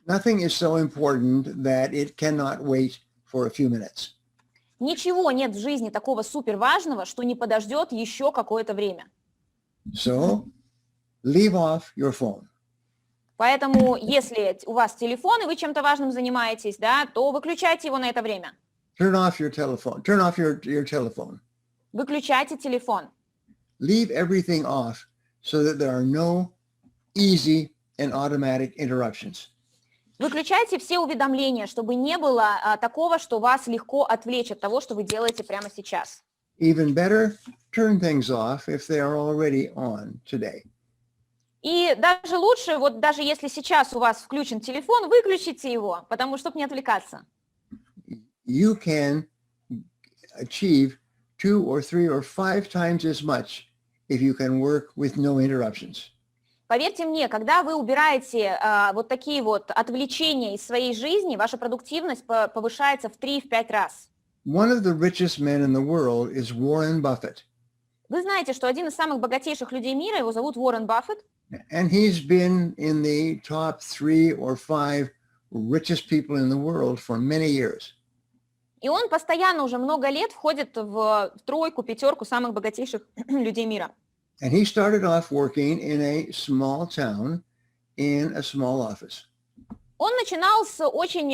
Nothing is so important that it cannot wait for a few minutes. Ничего нет в жизни такого супер важного, что не подождет еще какое-то время. So leave off your phone. Поэтому, если у вас телефон, и вы чем-то важным занимаетесь, да, то выключайте его на это время. Turn off your telephone. Turn off your telephone. Выключайте телефон. Leave everything off so that there are no easy and automatic interruptions. Выключайте все уведомления, чтобы не было такого, что вас легко отвлечь от того, что вы делаете прямо сейчас. Even better, turn things off if they are already on today. И даже лучше, вот даже если сейчас у вас включен телефон, выключите его, потому чтобы не отвлекаться. You can achieve 2 or 3 or 5 times as much if you can work with no interruptions. Поверьте мне, когда вы убираете вот такие вот отвлечения из своей жизни, ваша продуктивность повышается в 3-5 раз. One of the richest men in the world is Warren Buffett. Вы знаете, что один из самых богатейших людей мира, его зовут Уоррен Баффет, And he's been in the top 3 or 5 richest people in the world for many years. и он постоянно уже много лет входит в тройку, пятерку самых богатейших людей мира. And he started off working in a small town in a small office. Он начинал с очень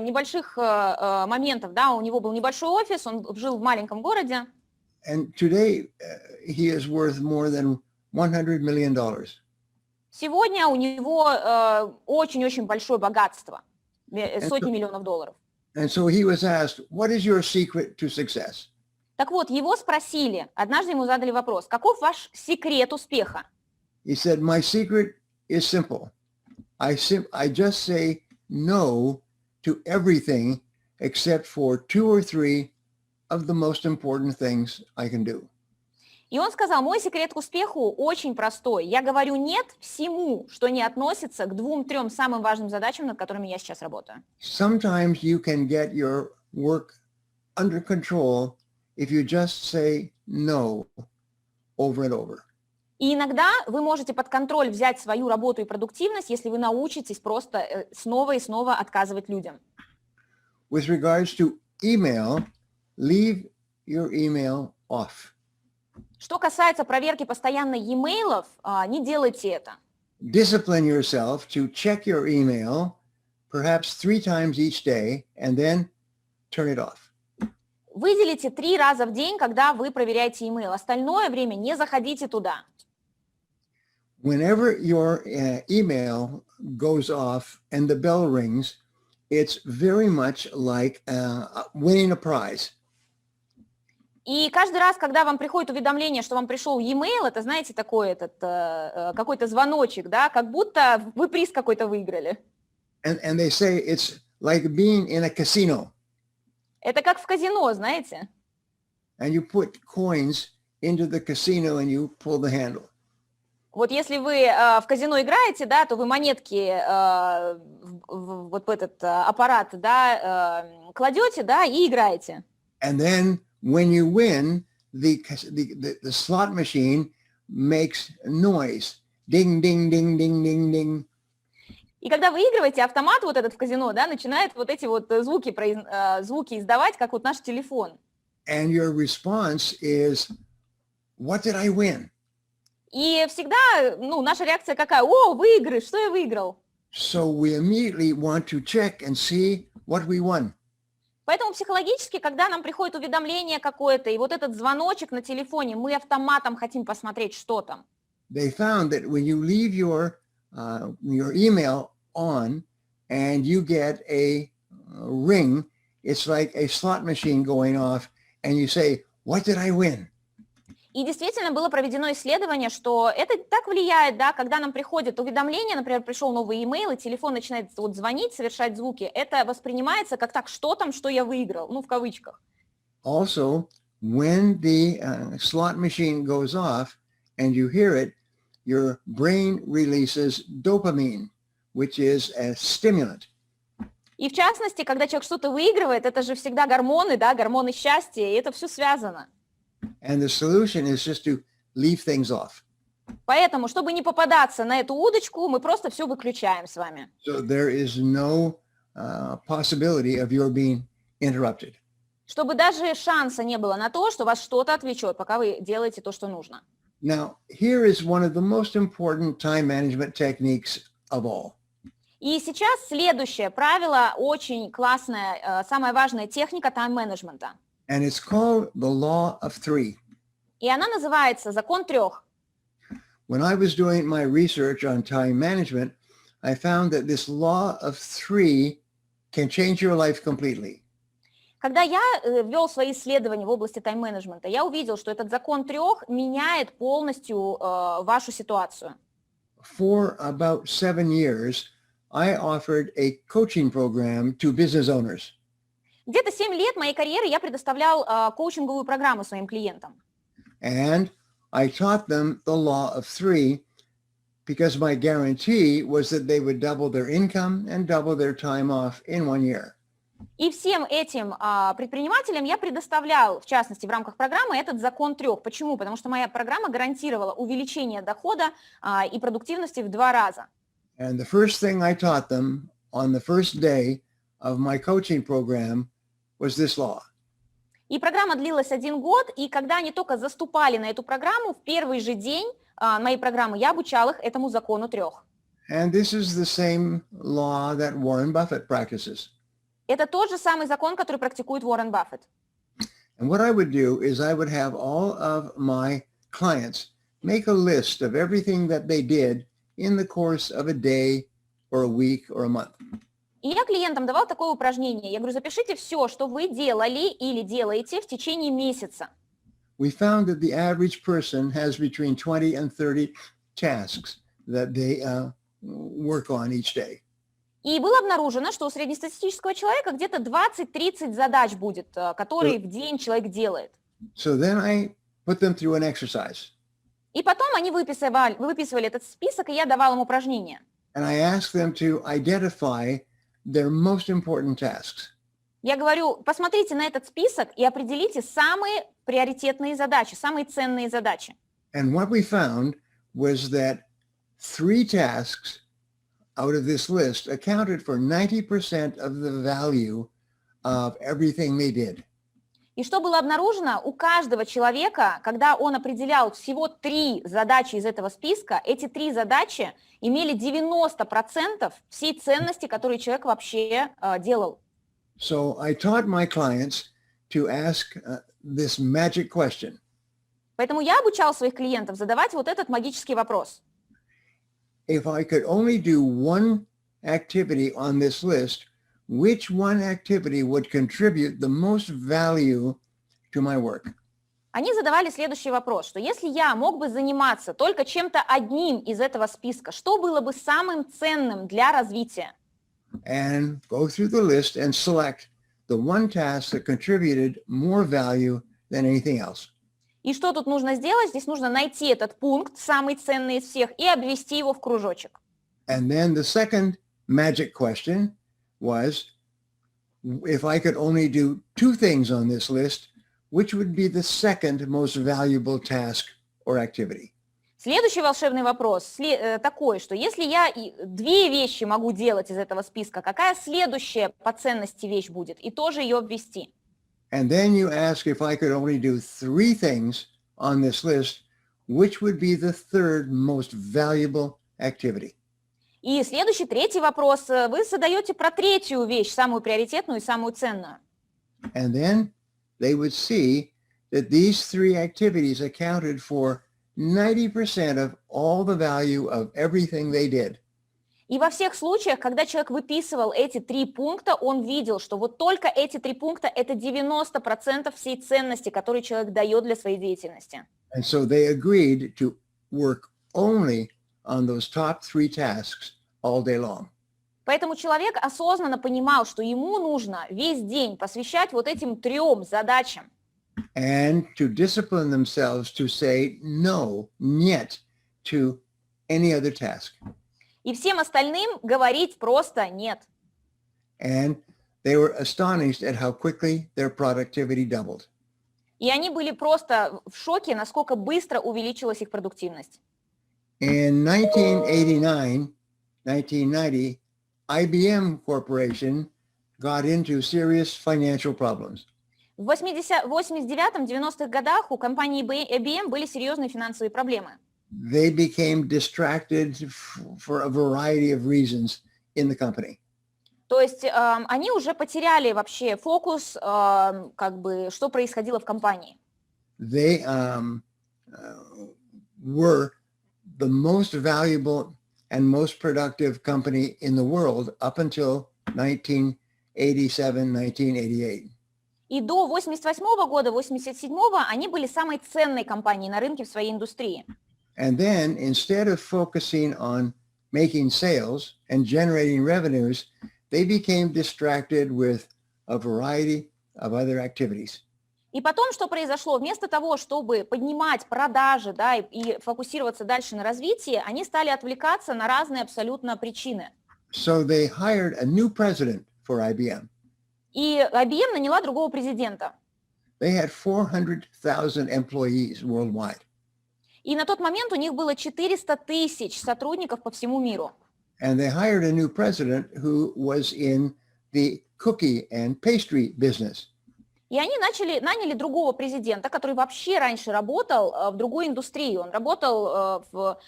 небольших моментов, да, у него был небольшой офис, он жил в маленьком городе, And today he is worth more than $100 million. Сегодня у него очень-очень большое богатство, сотни миллионов долларов. And so he was asked, what is your secret to success? Так вот, его спросили, однажды ему задали вопрос, каков ваш секрет успеха? He said, my secret is simple. I just say no to everything except for 2 or 3 of the most important things I can do. И он сказал, мой секрет к успеху очень простой. Я говорю нет всему, что не относится к 2-3 самым важным задачам, над которыми я сейчас работаю. Sometimes you can get your work under control if you just say no over and over. И иногда вы можете под контроль взять свою работу и продуктивность, если вы научитесь просто снова и снова отказывать людям. With regards to email, leave your email off. Что касается проверки постоянно e-mail'ов, не делайте это. Discipline yourself to check your email perhaps 3 times each day and then turn it off. Выделите 3 раза в день, когда вы проверяете email. Остальное время не заходите туда. Whenever your email goes off and the bell rings, it's very much like winning a prize. И каждый раз, когда вам приходит уведомление, что вам пришел e-mail, это, знаете, такой какой-то звоночек, да, как будто вы приз какой-то выиграли. And they say it's like being in a casino. Это как в казино, знаете. And you put coins into the casino and you pull the handle. Вот если вы в казино играете, да, то вы монетки вот в этот аппарат, да, кладете, да, и играете. And then when you win, the slot machine makes noise. Ding, ding, ding, ding, ding, ding. И когда вы выигрываете, автомат вот этот в казино, да, начинает вот эти вот звуки издавать, как вот наш телефон. And your response is, what did I win? И всегда, наша реакция какая? О, выигрыш, что я выиграл? So we immediately want to check and see what we won. Поэтому психологически, когда нам приходит уведомление какое-то, и вот этот звоночек на телефоне, мы автоматом хотим посмотреть, что там. They found that when you leave your email on and you get a ring, it's like a slot machine going off, and you say, what did I win? И действительно было проведено исследование, что это так влияет, да, когда нам приходит уведомление, например, пришел новый имейл, и телефон начинает вот звонить, совершать звуки, это воспринимается как так, что там, что я выиграл, ну, в кавычках. Also, when the slot machine goes off and you hear it, your brain releases dopamine, which is a stimulant. И в частности, когда человек что-то выигрывает, это же всегда гормоны, да, гормоны счастья, и это все связано. And the solution is just to leave things off. Поэтому, чтобы не попадаться на эту удочку, мы просто все выключаем с вами. So there is no possibility of your being interrupted. Чтобы даже шанса не было на то, что вас что-то отвлечет, пока вы делаете то, что нужно. Now, here is one of the most important time management techniques of all. И сейчас следующее правило, очень классная, самая важная техника тайм-менеджмента. And it's called the law of three. И она называется «Закон трех». When I was doing my research on time management, I found that this law of three can change your life completely. Когда я вел свои исследования в области тайм-менеджмента, я увидел, что этот закон трех меняет полностью вашу ситуацию. For about 7 years, I offered a coaching program to business owners. Где-то 7 лет моей карьеры я предоставлял коучинговую программу своим клиентам. And I taught them the law of three because my guarantee was that they would double their income and double their time off in 1 year. И всем этим предпринимателям я предоставлял, в частности, в рамках программы, этот закон трех. Почему? Потому что моя программа гарантировала увеличение дохода и продуктивности в 2 раза. And the first thing I taught them on the first day of my coaching program was this law. И программа длилась 1 год, и когда они только заступали на эту программу, в первый же день моей программы я обучал их этому закону трех. And this is the same law that Warren Buffett practices. Это тот же самый закон, который практикует Уоррен Баффет. And what I would do is I would have all of my clients make a list of everything that they did in the course of a day or a week or a month. И я клиентам давал такое упражнение. Я говорю, запишите все, что вы делали или делаете в течение месяца. We found that the average person has between 20 and 30 tasks that they work on each day. И было обнаружено, что у среднестатистического человека где-то 20-30 задач будет, которые в день человек делает. So then I put them through an exercise. И потом они выписывали этот список, и я давала им упражнения. And I asked them to identify their most important tasks. Я говорю, посмотрите на этот список и определите самые приоритетные задачи, самые ценные задачи. And what we found was that 3 tasks out of this list accounted for 90% of the value of everything they did. И что было обнаружено, у каждого человека, когда он определял всего 3 задачи из этого списка, эти 3 задачи имели 90% всей ценности, которую человек вообще делал. So I taught my clients to ask this magic question. Поэтому я обучал своих клиентов задавать вот этот магический вопрос. If I could only do one activity on this list, which one activity would contribute the most value to my work? Они задавали следующий вопрос, что если я мог бы заниматься только чем-то одним из этого списка, что было бы самым ценным для развития? And go through the list and select the one task that contributed more value than anything else. И что тут нужно сделать? Здесь нужно найти этот пункт, самый ценный из всех, и обвести его в кружочек. And then the second magic question was, if I could only do 2 things on this list, which would be the second most valuable task or activity? Следующий волшебный вопрос такой, что если я 2 вещи могу делать из этого списка, какая следующая по ценности вещь будет? И тоже ее обвести. And then you ask if I could only do 3 things on this list, which would be the third most valuable activity? И следующий, 3-й вопрос, вы задаете про 3-ю вещь, самую приоритетную и самую ценную. And then they would see that these 3 activities accounted for 90% of all the value of everything they did. И во всех случаях, когда человек выписывал эти 3 пункта, он видел, что вот только эти 3 пункта – это 90% всей ценности, которую человек дает для своей деятельности. And so they agreed to work only on those top 3 tasks all day long. Поэтому человек осознанно понимал, что ему нужно весь день посвящать вот этим 3 задачам. And to discipline themselves to say no, нет, to any other task. И всем остальным говорить просто нет. And they were astonished at how quickly their productivity doubled. И они были просто в шоке, насколько быстро увеличилась их продуктивность. In 1990, IBM Corporation got into serious financial problems. В 89-90-х годах у компании IBM были серьезные финансовые проблемы. They became distracted for a variety of reasons in the company. То есть они уже потеряли вообще фокус, как бы, что происходило в компании. They were the most valuable and most productive company in the world up until 1987, 1988. И до 88-го года, 87-го они были самой ценной компанией на рынке в своей индустрии. And then instead of focusing on making sales and generating revenues, they became distracted with a variety of other activities. И потом, что произошло? Вместо того, чтобы поднимать продажи, да, и фокусироваться дальше на развитии, они стали отвлекаться на разные абсолютно причины. So they hired a new president for IBM. И IBM наняла другого президента. They had 400,000 employees worldwide. И на тот момент у них было 400 тысяч сотрудников по всему миру. And they hired a new president who was in the cookie and pastry business. И они наняли другого президента, который вообще раньше работал в другой индустрии. Он работал в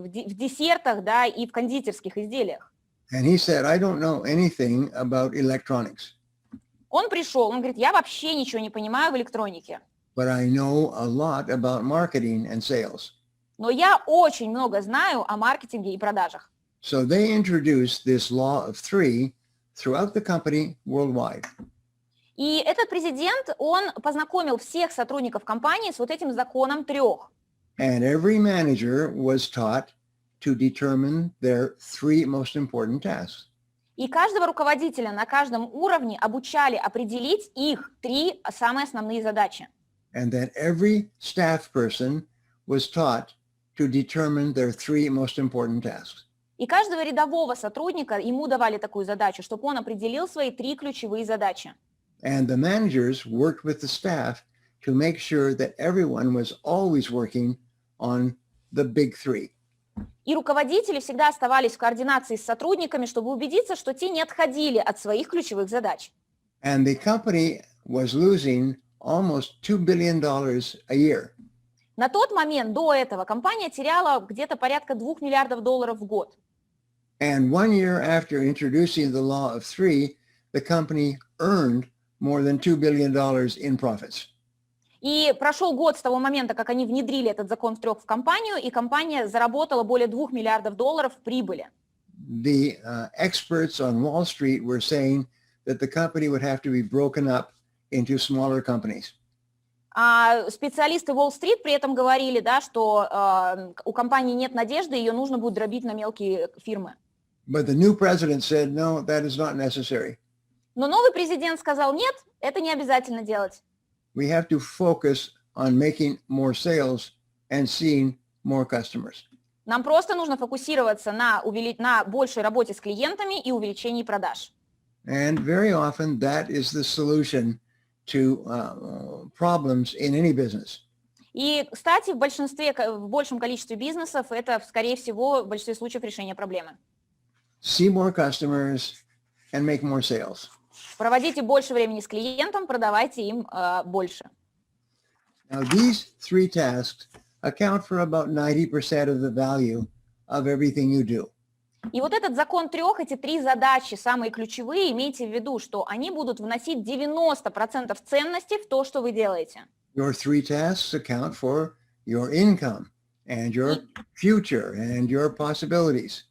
десертах, да, и в кондитерских изделиях. And he said, I don't know anything about electronics, Он пришел, он говорит, я вообще ничего не понимаю в электронике, but I know a lot about marketing and sales. но я очень много знаю о маркетинге и продажах. So they introduced this law of 3 throughout the company worldwide. И этот президент, он познакомил всех сотрудников компании с вот этим законом 3. And every manager was taught to determine their 3 most important tasks. И каждого руководителя на каждом уровне обучали определить их 3 самые основные задачи. And then every staff person was taught to determine their 3 most important tasks. И каждого рядового сотрудника ему давали такую задачу, чтобы он определил свои 3 ключевые задачи. And the managers worked with the staff to make sure that everyone was always working on the big 3. И руководители всегда оставались в координации с сотрудниками, чтобы убедиться, что те не отходили от своих ключевых задач. And the company was losing almost $2 billion a year. На тот момент, до этого, компания теряла где-то порядка $2 миллиардов в год. And 1 year after introducing the law of 3, the company earned more than $2 billion in profits. И прошел год с того момента, как они внедрили этот закон 3 в компанию, и компания заработала более $2 миллиардов в прибыли. The experts on Wall Street were saying that the company would have to be broken up into smaller companies. А специалисты Уолл-стрит при этом говорили, да, что у компании нет надежды, ее нужно будет дробить на мелкие фирмы. But the new president said, no, that is not necessary. Но новый президент сказал, нет, это не обязательно делать. We have to focus on making more sales and seeing more customers. Нам просто нужно фокусироваться на большей работе с клиентами и увеличении продаж. And very often that is the solution to problems in any business. И, кстати, в большем количестве бизнесов это, скорее всего, в большинстве случаев решение проблемы. See more customers and make more sales. Проводите больше времени с клиентом, продавайте им больше. Now, these 3 tasks account for about 90% of the value of everything you do. И вот этот закон 3, эти 3 задачи, самые ключевые, имейте в виду, что они будут вносить 90% ценности в то, что вы делаете. Your 3 tasks account for your income and your future and your possibilities.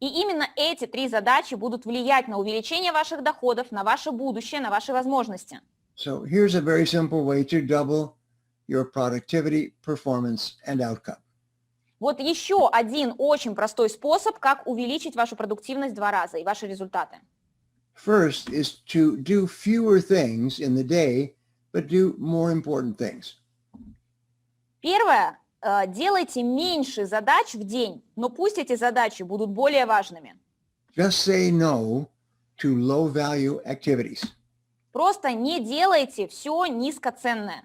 И именно эти 3 задачи будут влиять на увеличение ваших доходов, на ваше будущее, на ваши возможности. So here's a very simple way to double your productivity, performance, and outcome. Вот еще один очень простой способ, как увеличить вашу продуктивность в 2 раза и ваши результаты. First is to do fewer things in the day, but do more important things. Первое, делайте меньше задач в день, но пусть эти задачи будут более важными. Just say no to low-value activities. Просто не делайте все низкоценное.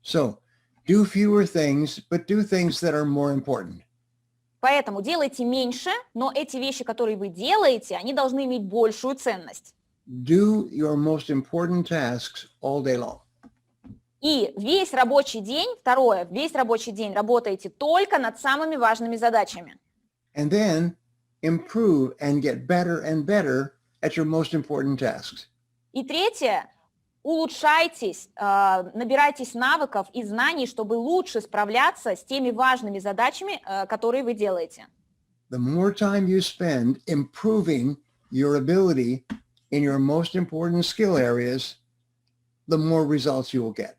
So, do fewer things, but do things that are more important. Поэтому делайте меньше, но эти вещи, которые вы делаете, они должны иметь большую ценность. Do your most important tasks all day long. И весь рабочий день, второе, весь рабочий день работаете только над самыми важными задачами. And then improve and get better and better at your most important tasks. И третье, улучшайтесь, набирайтесь навыков и знаний, чтобы лучше справляться с теми важными задачами, которые вы делаете. The more time you spend improving your ability in your most important skill areas, the more results you will get.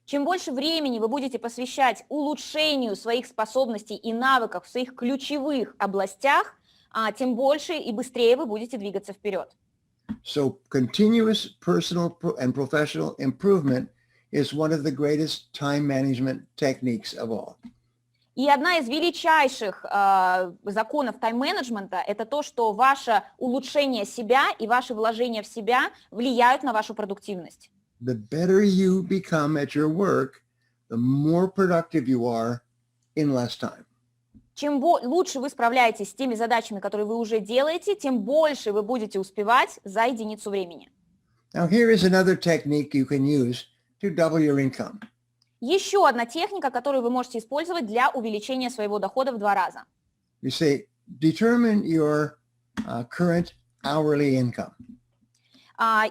Чем больше времени вы будете посвящать улучшению своих способностей и навыков в своих ключевых областях, тем больше и быстрее вы будете двигаться вперед. So continuous personal and professional improvement is one of the greatest time management techniques of all. И одна из величайших законов тайм-менеджмента – это то, что ваше улучшение себя и ваши вложения в себя влияют на вашу продуктивность. The better you become at your work, the more productive you are in less time. Чем лучше вы справляетесь с теми задачами, которые вы уже делаете, тем больше вы будете успевать за единицу времени. Now here is another technique you can use to double your income. Еще одна техника, которую вы можете использовать для увеличения своего дохода в 2 раза. You say, determine your current hourly income.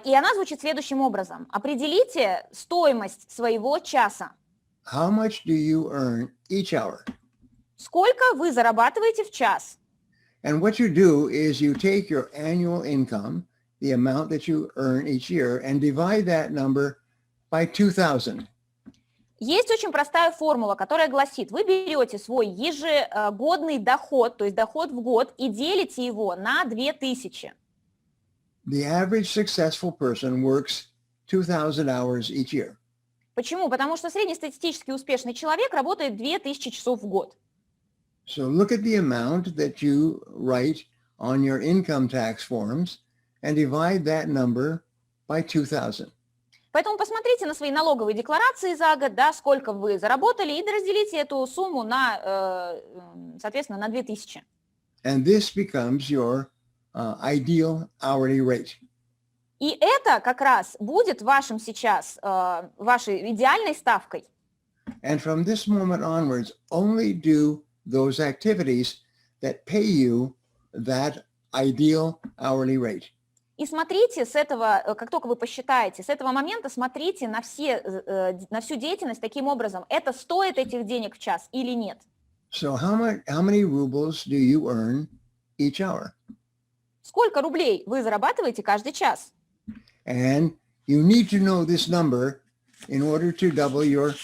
И она звучит следующим образом. Определите стоимость своего часа. How much do you earn each hour? Сколько вы зарабатываете в час? And what you do is you take your annual income, the amount that you earn each year, and divide that number by 2,000. Есть очень простая формула, которая гласит, вы берете свой ежегодный доход, то есть доход в год, и делите его на 2000. The average successful person works 2,000 hours each year. Почему? Потому что среднестатистически успешный человек работает 2000 часов в год. So look at the amount that you write on your income tax forms and divide that number by 2,000. Поэтому посмотрите на свои налоговые декларации за год, да, сколько вы заработали, и разделите эту сумму на, соответственно, на 2000. And this becomes your ideal hourly rate. И это как раз будет вашим сейчас, вашей идеальной ставкой. And from this moment onwards, only do those activities that pay you that ideal hourly rate. И смотрите с этого, как только вы посчитаете, с этого момента смотрите на всю деятельность таким образом. Это стоит этих денег в час или нет? So how many rubles do you earn each hour? Сколько рублей вы зарабатываете каждый час? And you need to know this number in order to double your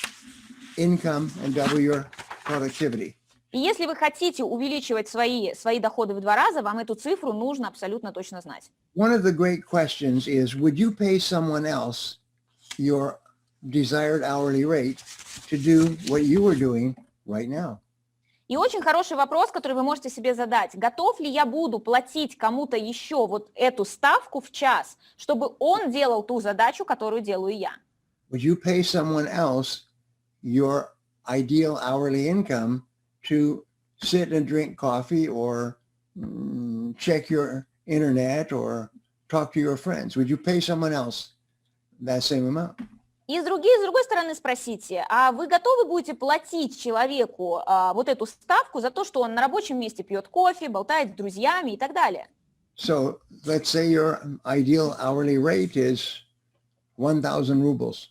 income and double your productivity. И если вы хотите увеличивать свои доходы в 2 раза, вам эту цифру нужно абсолютно точно знать. One of the great questions is, would you pay someone else your desired hourly rate to do what you are doing right now? И очень хороший вопрос, который вы можете себе задать. Готов ли я буду платить кому-то еще вот эту ставку в час, чтобы он делал ту задачу, которую делаю я? Would you pay someone else your ideal hourly income to sit and drink coffee or check your internet or talk to your friends? Would you pay someone else that same amount? И с другой стороны спросите, а вы готовы будете платить человеку вот эту ставку за то, что он на рабочем месте пьет кофе, болтает с друзьями и так далее? So let's say your ideal hourly rate is 1,000 rubles.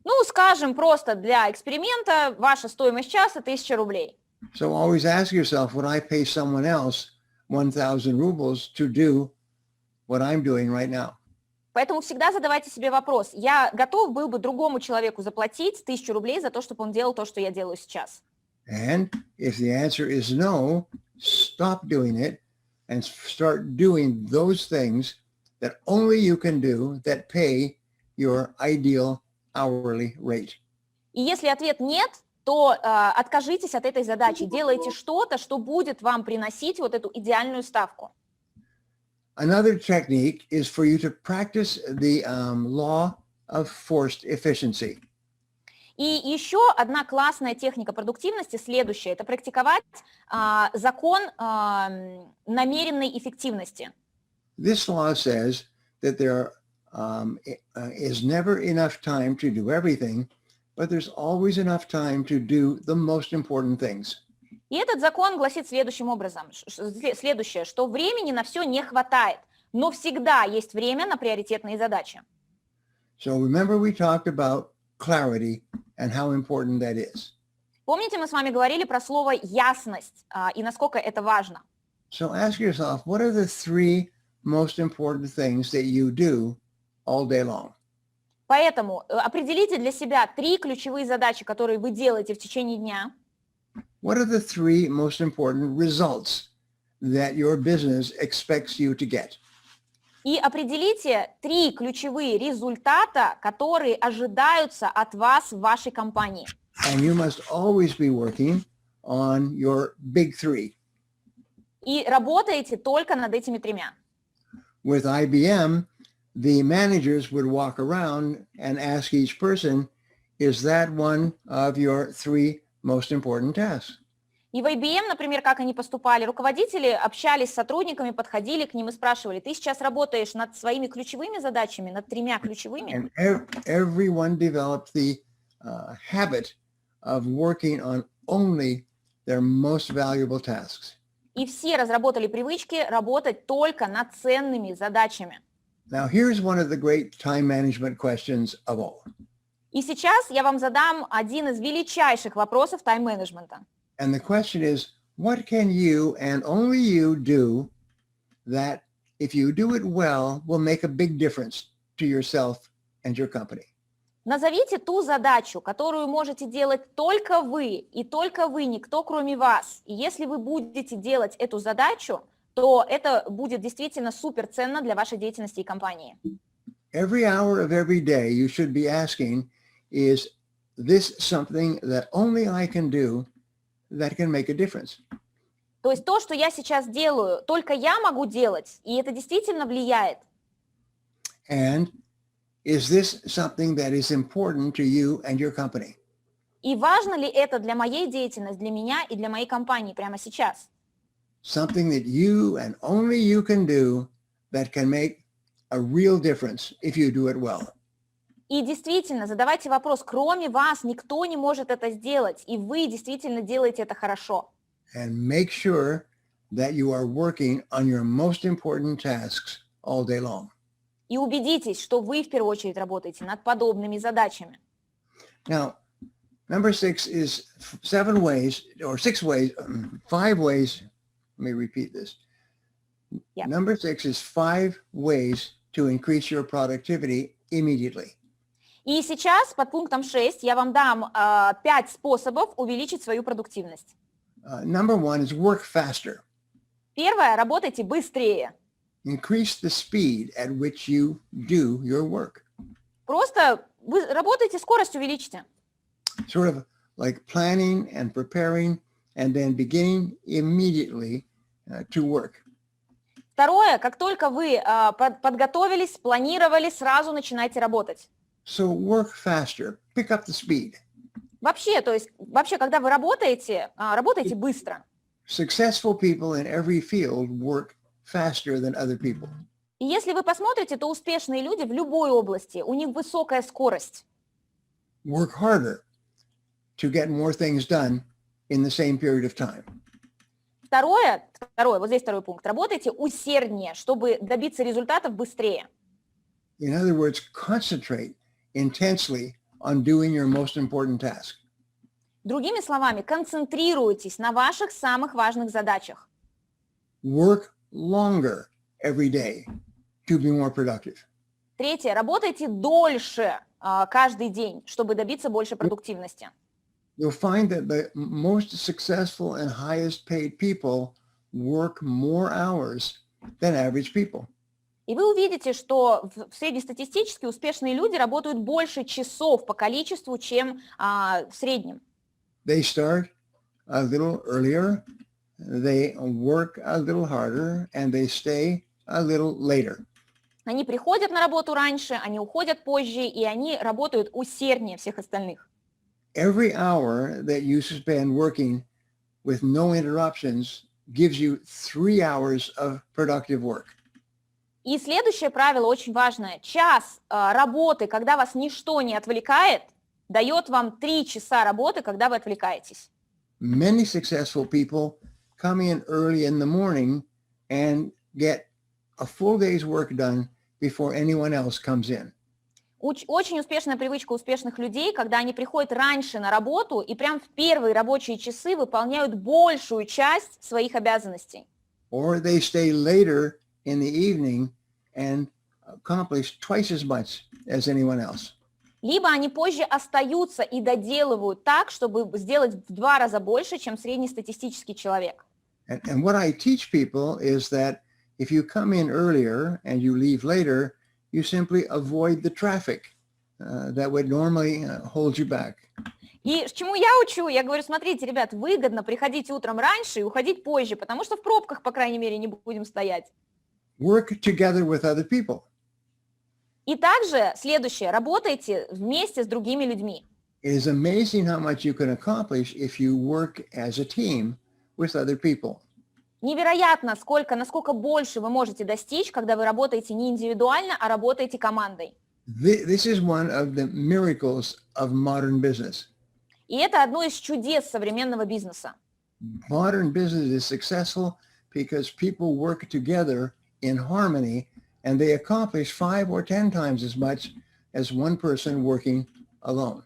Ну, скажем, просто для эксперимента ваша стоимость часа 1000 рублей. So always ask yourself, would I pay someone else 1,000 rubles to do what I'm doing right now? Поэтому всегда задавайте себе вопрос, я готов был бы другому человеку заплатить 1000 рублей за то, чтобы он делал то, что я делаю сейчас? And if the answer is no, stop doing it and start doing those things that only you can do that pay your ideal hourly rate. И если ответ нет, то откажитесь от этой задачи, делайте что-то, что будет вам приносить вот эту идеальную ставку. Another technique is for you to practice the law of forced efficiency. И еще одна классная техника продуктивности следующая, это практиковать закон намеренной эффективности. This law says that there is never enough time to do everything, but there's always enough time to do the most important things. И этот закон гласит следующим образом, следующее, что времени на все не хватает, но всегда есть время на приоритетные задачи. So remember we talked about clarity and how important that is. Помните, мы с вами говорили про слово «ясность» и насколько это важно. So ask yourself, what are the 3 most important things that you do all day long? Поэтому определите для себя 3 ключевые задачи, которые вы делаете в течение дня. What are the 3 most important results that your business expects you to get? И определите 3 ключевые результата, которые ожидаются от вас в вашей компании. And you must always be working on your big 3. И работаете только над этими 3. With IBM, the managers would walk around and ask each person, is that one of your 3 most important tasks? И в IBM, например, как они поступали, руководители общались с сотрудниками, подходили к ним и спрашивали, ты сейчас работаешь над своими ключевыми задачами, над 3 ключевыми? And everyone developed the habit of working on only their most valuable tasks. И все разработали привычки работать только над ценными задачами. Now, here's one of the great time management questions of all. И сейчас я вам задам один из величайших вопросов тайм-менеджмента. And the question is, what can you and only you do that, if you do it well, will make a big difference to yourself and your company? Назовите ту задачу, которую можете делать только вы, и только вы, никто кроме вас. И если вы будете делать эту задачу, то это будет действительно суперценно для вашей деятельности и компании. Every hour of every day you should be asking, is this something that only I can do that can make a difference? То есть то, что я сейчас делаю, только я могу делать, и это действительно влияет. And is this something that is important to you and your company? И важно ли это для моей деятельности, для меня и для моей компании прямо сейчас? Something that you and only you can do that can make a real difference if you do it well. И действительно, задавайте вопрос, кроме вас никто не может это сделать, и вы действительно делаете это хорошо. And make sure that you are working on your most important tasks all day long. И убедитесь, что вы в первую очередь работаете над подобными задачами. Now, number 6 is 5 ways, let me repeat this. Yeah. Number 6 is 5 ways to increase your productivity immediately. И сейчас под пунктом 6 я вам дам 5 способов увеличить свою продуктивность. Number 1 is work faster. Первое, работайте быстрее. Increase the speed at which you do your work. Просто вы работайте, скорость увеличьте. Sort of like planning and preparing and then beginning immediately to work. Второе, как только вы подготовились, спланировали, сразу начинайте работать. So work faster, pick up the speed. Вообще, когда вы работаете, работайте быстро. Successful people in every field work faster than other people. И если вы посмотрите, то успешные люди в любой области, у них высокая скорость. Work harder to get more things done in the same period of time. Второе, вот здесь второй пункт. Работайте усерднее, чтобы добиться результатов быстрее. In other words, concentrate intensely on doing your most important task. Другими словами, концентрируйтесь на ваших самых важных задачах. Work longer every day to be more productive. Третье, работайте дольше каждый день, чтобы добиться большей продуктивности. You'll find that the most successful and highest paid people work more hours than average people. И вы увидите, что среднестатистически успешные люди работают больше часов по количеству, чем в среднем. They start a little earlier, they work a little harder, and they stay a little later. Они приходят на работу раньше, они уходят позже, и они работают усерднее всех остальных. Every hour that you spend working with no interruptions gives you 3 hours of productive work. И следующее правило очень важное. Час работы, когда вас ничто не отвлекает, дает вам 3 часа работы, когда вы отвлекаетесь. Many successful people come in early in the morning and get a full day's work done before anyone else comes in. Очень успешная привычка успешных людей, когда они приходят раньше на работу и прям в первые рабочие часы выполняют большую часть своих обязанностей. Or they stay later in the evening and accomplish twice as much as anyone else. Либо они позже остаются и доделывают так, чтобы сделать в 2 раза больше, чем среднестатистический человек. And what I teach people is that if you come in earlier and you leave later, you simply avoid the traffic that would normally hold you back. И чему я учу? Я говорю, смотрите, ребят, выгодно приходить утром раньше и уходить позже, потому что в пробках, по крайней мере, не будем стоять. Work together with other people. И также, следующее, работайте вместе с другими людьми. It is amazing how much you can accomplish if you work as a team with other people. Невероятно, насколько больше вы можете достичь, когда вы работаете не индивидуально, а работаете командой. This is one of the miracles of modern business. И это одно из чудес современного бизнеса. Modern business is successful because people work together in harmony and they accomplish 5 or 10 times as much as one person working alone.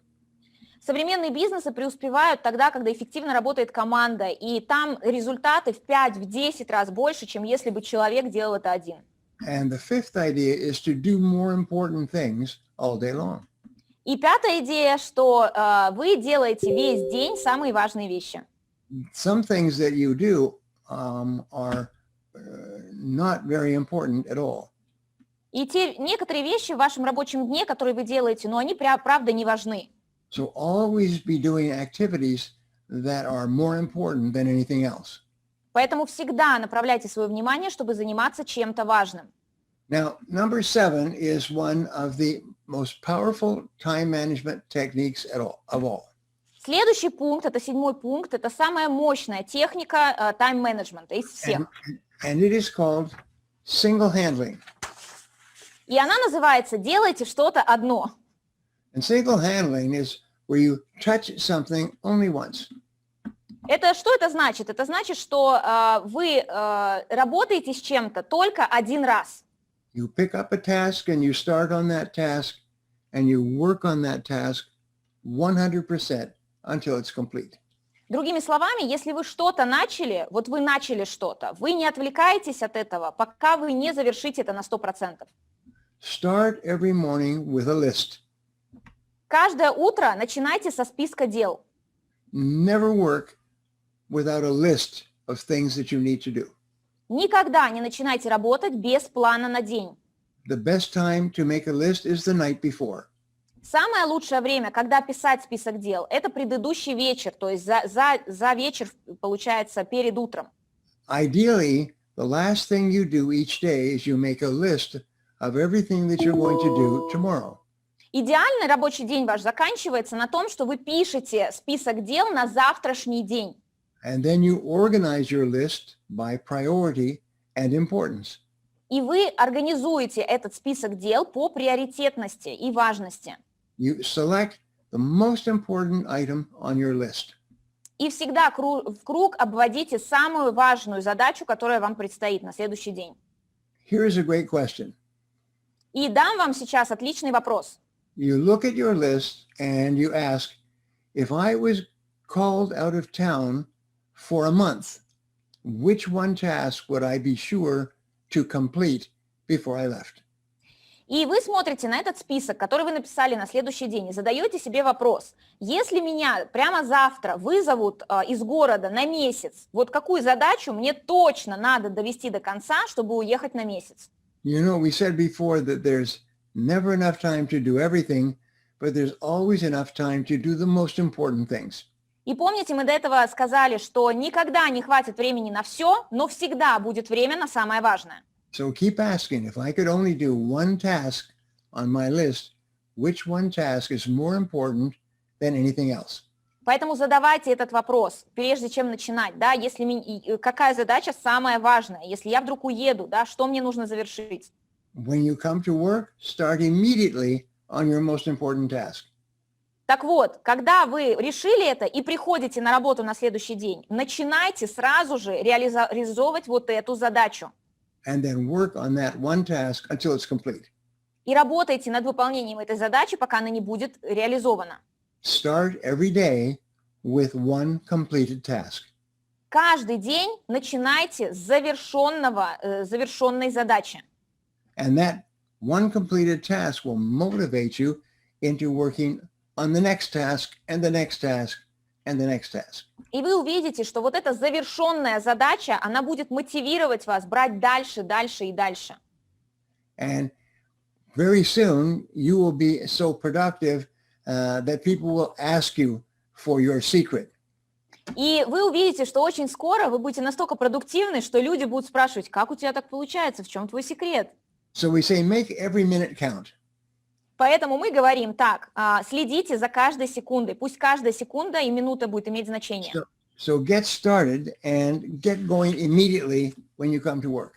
Современные бизнесы преуспевают тогда, когда эффективно работает команда, и там результаты в 5-10 раз больше, чем если бы человек делал это один. And the fifth idea is to do more important things all day long. И пятая идея, что вы делаете весь день самые важные вещи. Some things that you do are not very important at all. И некоторые вещи в вашем рабочем дне, которые вы делаете, но они правда не важны. So always be doing activities that are more important than anything else. Поэтому всегда направляйте свое внимание, чтобы заниматься чем-то важным. Now, number 7 is one of the most powerful time management techniques of all. Следующий пункт, это 7-й пункт, это самая мощная техника тайм-менеджмента из всех. And it is called single handling. И она называется «делайте что-то одно». And single handling is where you touch something only once. Что это значит? Это значит, что вы работаете с чем-то только один раз. You pick up a task and you start on that task and you work on that task 100% until it's complete. Другими словами, если вы что-то начали, вот вы начали что-то, вы не отвлекаетесь от этого, пока вы не завершите это на 100%. Start every morning with a list. Каждое утро начинайте со списка дел. Never work without a list of things that you need to do. Никогда не начинайте работать без плана на день. The best time to make a list is the night before. Самое лучшее время, когда писать список дел, это предыдущий вечер, то есть за вечер, получается, перед утром. Ideally, the last thing you do each day is you make a list of everything that you're going to do tomorrow. Идеальный рабочий день ваш заканчивается на том, что вы пишете список дел на завтрашний день. And then you organize your list by priority and importance. И вы организуете этот список дел по приоритетности и важности. You select the most important item on your list. И всегда в круг обводите самую важную задачу, которая вам предстоит на следующий день. Here's a great question. И дам вам сейчас отличный вопрос. You look at your list and you ask, if I was called out of town for a month, which one task would I be sure to complete before I left? И вы смотрите на этот список, который вы написали на следующий день, и задаете себе вопрос, если меня прямо завтра вызовут из города на месяц, вот какую задачу мне точно надо довести до конца, чтобы уехать на месяц? You know, we said before that there's never enough time to do everything, but there's always enough time to do the most important things. И помните, мы до этого сказали, что никогда не хватит времени на все, но всегда будет время на самое важное. So keep asking, if I could only do one task on my list, which one task is more important than anything else? Поэтому задавайте этот вопрос, прежде чем начинать, да, какая задача самая важная, если я вдруг уеду, да, что мне нужно завершить. When you come to work, start immediately on your most important task. Так вот, когда вы решили это и приходите на работу на следующий день, начинайте сразу же реализовывать вот эту задачу. And then work on that one task until it's complete. И работайте над выполнением этой задачи, пока она не будет реализована. Start every day with one completed task. Каждый день начинайте с завершенной задачи. And that one completed task will motivate you into working on the next task and the next task and the next task. И вы увидите, что вот эта завершенная задача, она будет мотивировать вас брать дальше, дальше и дальше. And very soon you will be so productive that people will ask you for your secret. И вы увидите, что очень скоро вы будете настолько продуктивны, что люди будут спрашивать, как у тебя так получается, в чем твой секрет? So we say make every minute count. Поэтому мы говорим так, следите за каждой секундой, пусть каждая секунда и минута будет иметь значение. So get started and get going immediately when you come to work.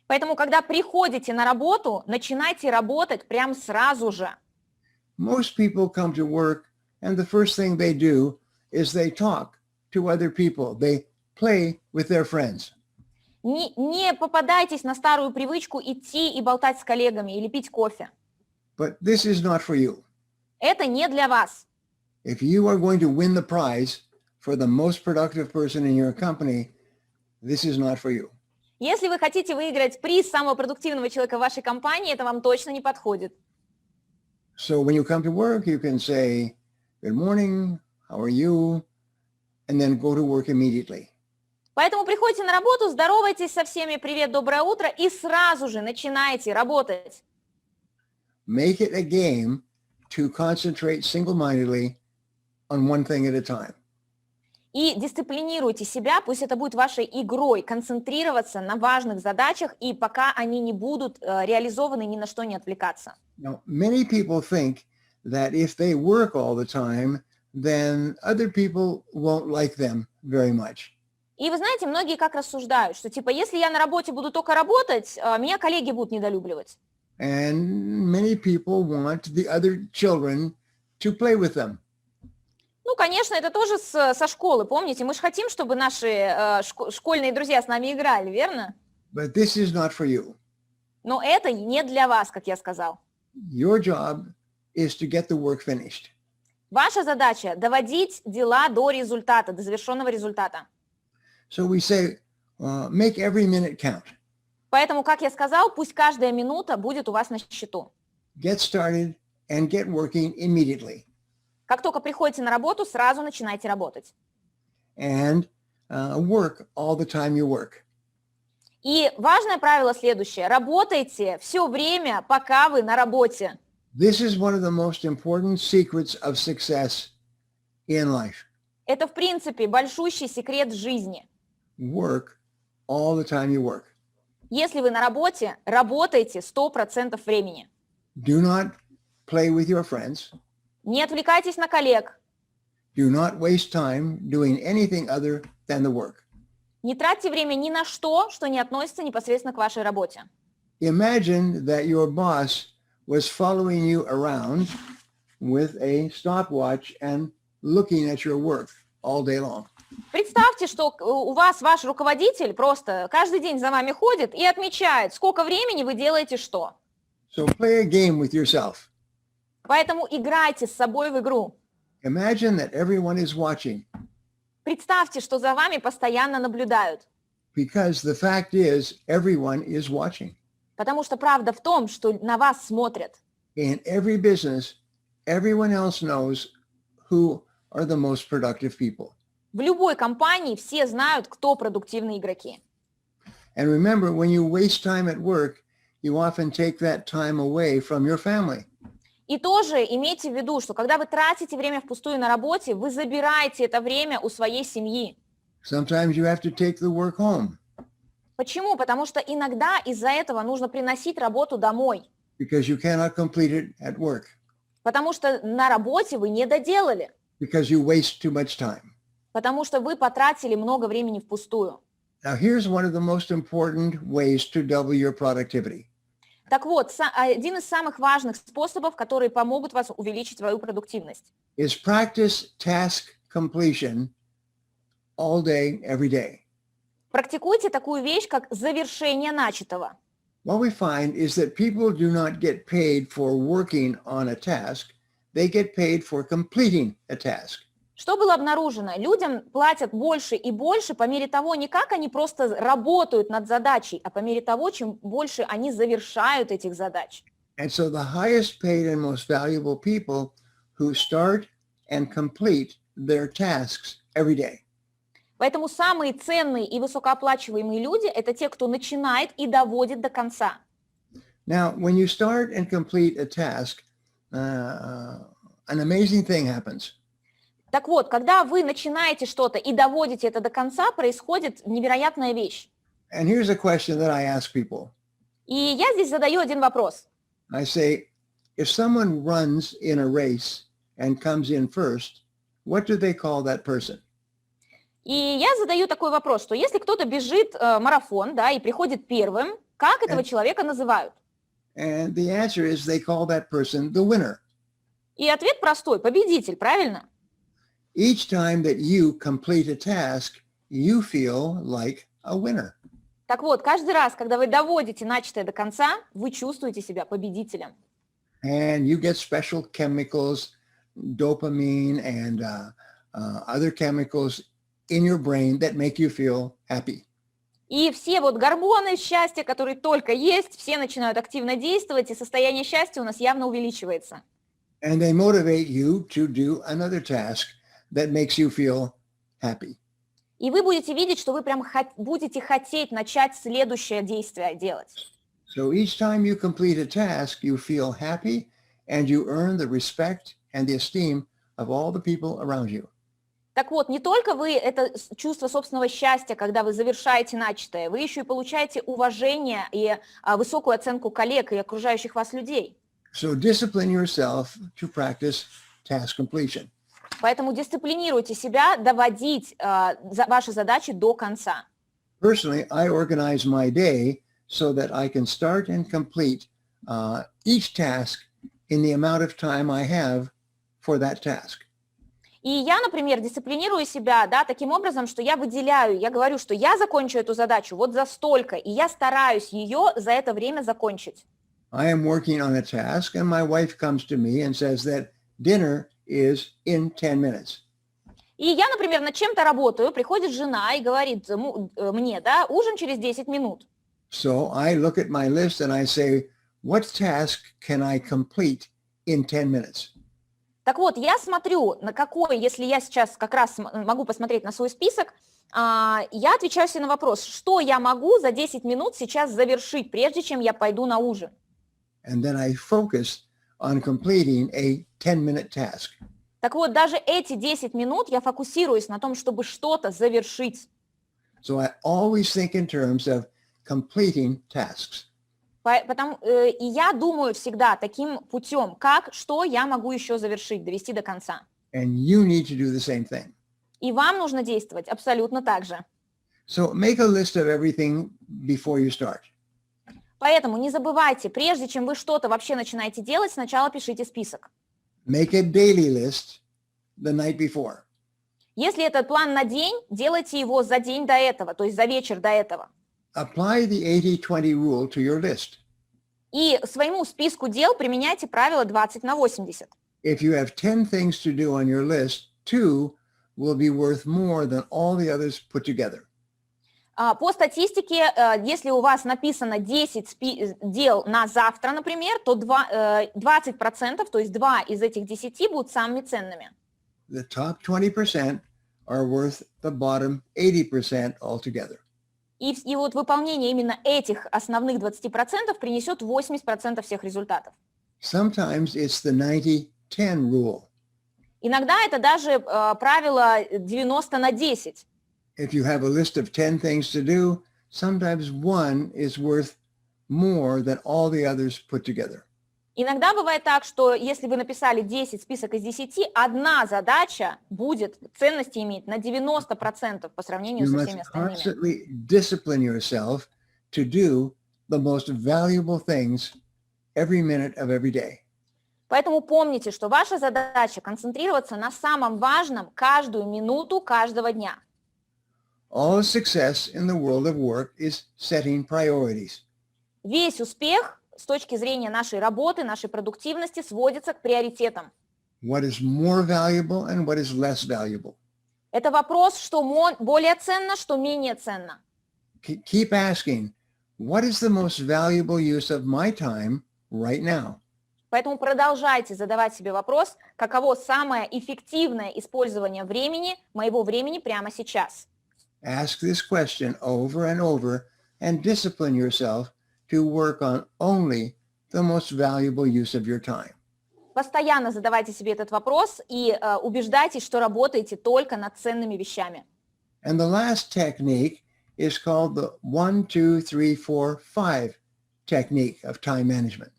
Поэтому, когда приходите на работу, начинайте работать прямо сразу же. Most people come to work and the first thing they do is they talk to other people. They play with their friends. Не попадайтесь на старую привычку идти и болтать с коллегами или пить кофе. But this is not for you. Это не для вас. If you are going to win the prize for the most productive person in your company, this is not for you. Если вы хотите выиграть приз самого продуктивного человека в вашей компании, это вам точно не подходит. So when you come to work, you can say, good morning, how are you? And then go to work immediately. Поэтому приходите на работу, здоровайтесь со всеми, привет, доброе утро, и сразу же начинайте работать. Make it a game to concentrate single-mindedly on one thing at a time. И дисциплинируйте себя, пусть это будет вашей игрой, концентрироваться на важных задачах, и пока они не будут реализованы, ни на что не отвлекаться. Now, many people think that if they work all the time, then other people won't like them very much. И вы знаете, многие как рассуждают, что типа, если я на работе буду только работать, меня коллеги будут недолюбливать. And many people want the other children to play with them. Ну, конечно, это тоже со школы, помните? Мы же хотим, чтобы наши школьные друзья с нами играли, верно? But this is not for you. Но это не для вас, как я сказал. Your job is to get the work finished. Ваша задача – доводить дела до результата, до завершенного результата. So we say, make every minute count. Поэтому, как я сказал, пусть каждая минута будет у вас на счету. Get started and get working immediately. Как только приходите на работу, сразу начинайте работать. And work all the time you work. И важное правило следующее. Работайте все время, пока вы на работе. This is one of the most important secrets of success in life. Это, в принципе, большущий секрет жизни. Work all the time you work. Если вы на работе, работайте 100% времени. Do not play with your friends. Не отвлекайтесь на коллег. Do not waste time doing anything other than the work. Не тратьте время ни на что, что не относится непосредственно к вашей работе. Imagine that your boss was following you around with a stopwatch and looking at your work all day long. Представьте, что у вас ваш руководитель просто каждый день за вами ходит и отмечает, сколько времени вы делаете что. So play a game with yourself. Поэтому играйте с собой в игру. Imagine that everyone is watching. Представьте, что за вами постоянно наблюдают. Because the fact is, everyone is watching. Потому что правда в том, что на вас смотрят. In every business, everyone else knows who are the most productive people. В любой компании все знают, кто продуктивные игроки. And remember, when you waste time at work, you often take that time away from your family. И тоже имейте в виду, что когда вы тратите время впустую на работе, вы забираете это время у своей семьи. Sometimes you have to take the work home Почему? Потому что иногда из-за этого нужно приносить работу домой. because you cannot complete it at work Потому что на работе вы не доделали. because you waste too much time. Потому что вы потратили много времени впустую. Now, here's one of the most important ways to double your productivity. Так вот, один из самых важных способов, которые помогут вас увеличить свою продуктивность. Is practice task completion all day, every day. Практикуйте такую вещь, как завершение начатого. What we find is that people do not get paid for working on a task. They get paid for completing a task. Что было обнаружено? Людям платят больше и больше по мере того, не как они просто работают над задачей, а по мере того, чем больше они завершают этих задач. And so the highest paid and most valuable people who start and complete their tasks every day. Поэтому самые ценные и высокооплачиваемые люди – это те, кто начинает и доводит до конца. Now, when you start and complete a task, an amazing thing happens. Так вот, когда вы начинаете что-то и доводите это до конца, происходит невероятная вещь. And here's a question that I ask people. И я здесь задаю один вопрос. I say, if someone runs in a race and comes in first, what do they call that person? И я задаю такой вопрос, что если кто-то бежит марафон, да, и приходит первым, как этого человека называют? And the answer is they call that person the winner. И ответ простой – победитель, правильно? Each time that you complete a task, you feel like a winner. Так вот, каждый раз, когда вы доводите начатое до конца, вы чувствуете себя победителем. And you get special chemicals, dopamine and other chemicals in your brain that make you feel happy. И все вот гормоны счастья, которые только есть, все начинают активно действовать, и состояние счастья у нас явно увеличивается. And they motivate you to do another task that makes you feel happy. И вы будете видеть, что вы прям будете хотеть начать следующее действие делать. So each time you complete a task, you feel happy and you earn the respect and the esteem of all the people around you. Так вот, не только вы это чувство собственного счастья, когда вы завершаете начатое, вы еще и получаете уважение и высокую оценку коллег и окружающих вас людей. So discipline yourself to practice task completion. Поэтому дисциплинируйте себя доводить ваши задачи до конца. Personally, I organize my day so that I can start and complete each task in the amount of time I have for that task. И я, например, дисциплинирую себя, да, таким образом, что я выделяю, я говорю, что я закончу эту задачу вот за столько, и я стараюсь ее за это время закончить. I am working on a task and my wife comes to me and says that dinner is in 10 minutes. И я, например, над чем-то работаю, приходит жена и говорит мне, да, ужин через 10 минут. So I look at my list and I say, what task can I complete in 10 minutes? Так вот, я смотрю, на какой, если я сейчас как раз могу посмотреть на свой список, я отвечаю себе на вопрос, что я могу за 10 минут сейчас завершить, прежде чем я пойду на ужин. And then I focus on completing a 10-minute task. Так вот, даже эти 10 минут я фокусируюсь на том, чтобы что-то завершить. So I always think in terms of completing tasks. И я думаю всегда таким путем, что я могу еще завершить, довести до конца. And you need to do the same thing. И вам нужно действовать абсолютно так же. So make a list of everything before you start. Поэтому не забывайте, прежде чем вы что-то вообще начинаете делать, сначала пишите список. Make a daily list the night before. Если этот план на день, делайте его за день до этого, то есть за вечер до этого. Apply the 80-20 rule to your list. И своему списку дел применяйте правило 20/80. If you have 10 things to do on your list, 2 will be worth more than all the others put together. По статистике, если у вас написано 10 дел на завтра, например, то 20%, то есть 2 из этих 10 будут самыми ценными. The top 20% are worth the bottom 80% altogether. И вот выполнение именно этих основных 20% принесет 80% всех результатов. Sometimes it's the 90-10 rule. Иногда это даже правило 90/10. If you have a list of 10 things to do, sometimes one is worth more than all the others put together. Иногда бывает так, что если вы написали 10, список из 10, одна задача будет ценности иметь на 90% по сравнению You со must всеми остальными. constantly discipline yourself to do the most valuable things every minute of every day. Поэтому помните, что ваша задача концентрироваться на самом важном каждую минуту каждого дня. All success in the world of work is setting priorities. Весь успех с точки зрения нашей работы, нашей продуктивности сводится к приоритетам. What is more valuable and what is less valuable? Это вопрос, что более ценно, что менее ценно. Keep asking, what is the most valuable use of my time right now? Поэтому продолжайте задавать себе вопрос, каково самое эффективное использование времени, моего времени прямо сейчас. Ask this question over and over and discipline yourself to work on only the most valuable use of your time. Постоянно задавайте себе этот вопрос и убеждайтесь, что работаете только над ценными вещами. And the last technique is called the 1, 2, 3, 4, 5 technique of time management.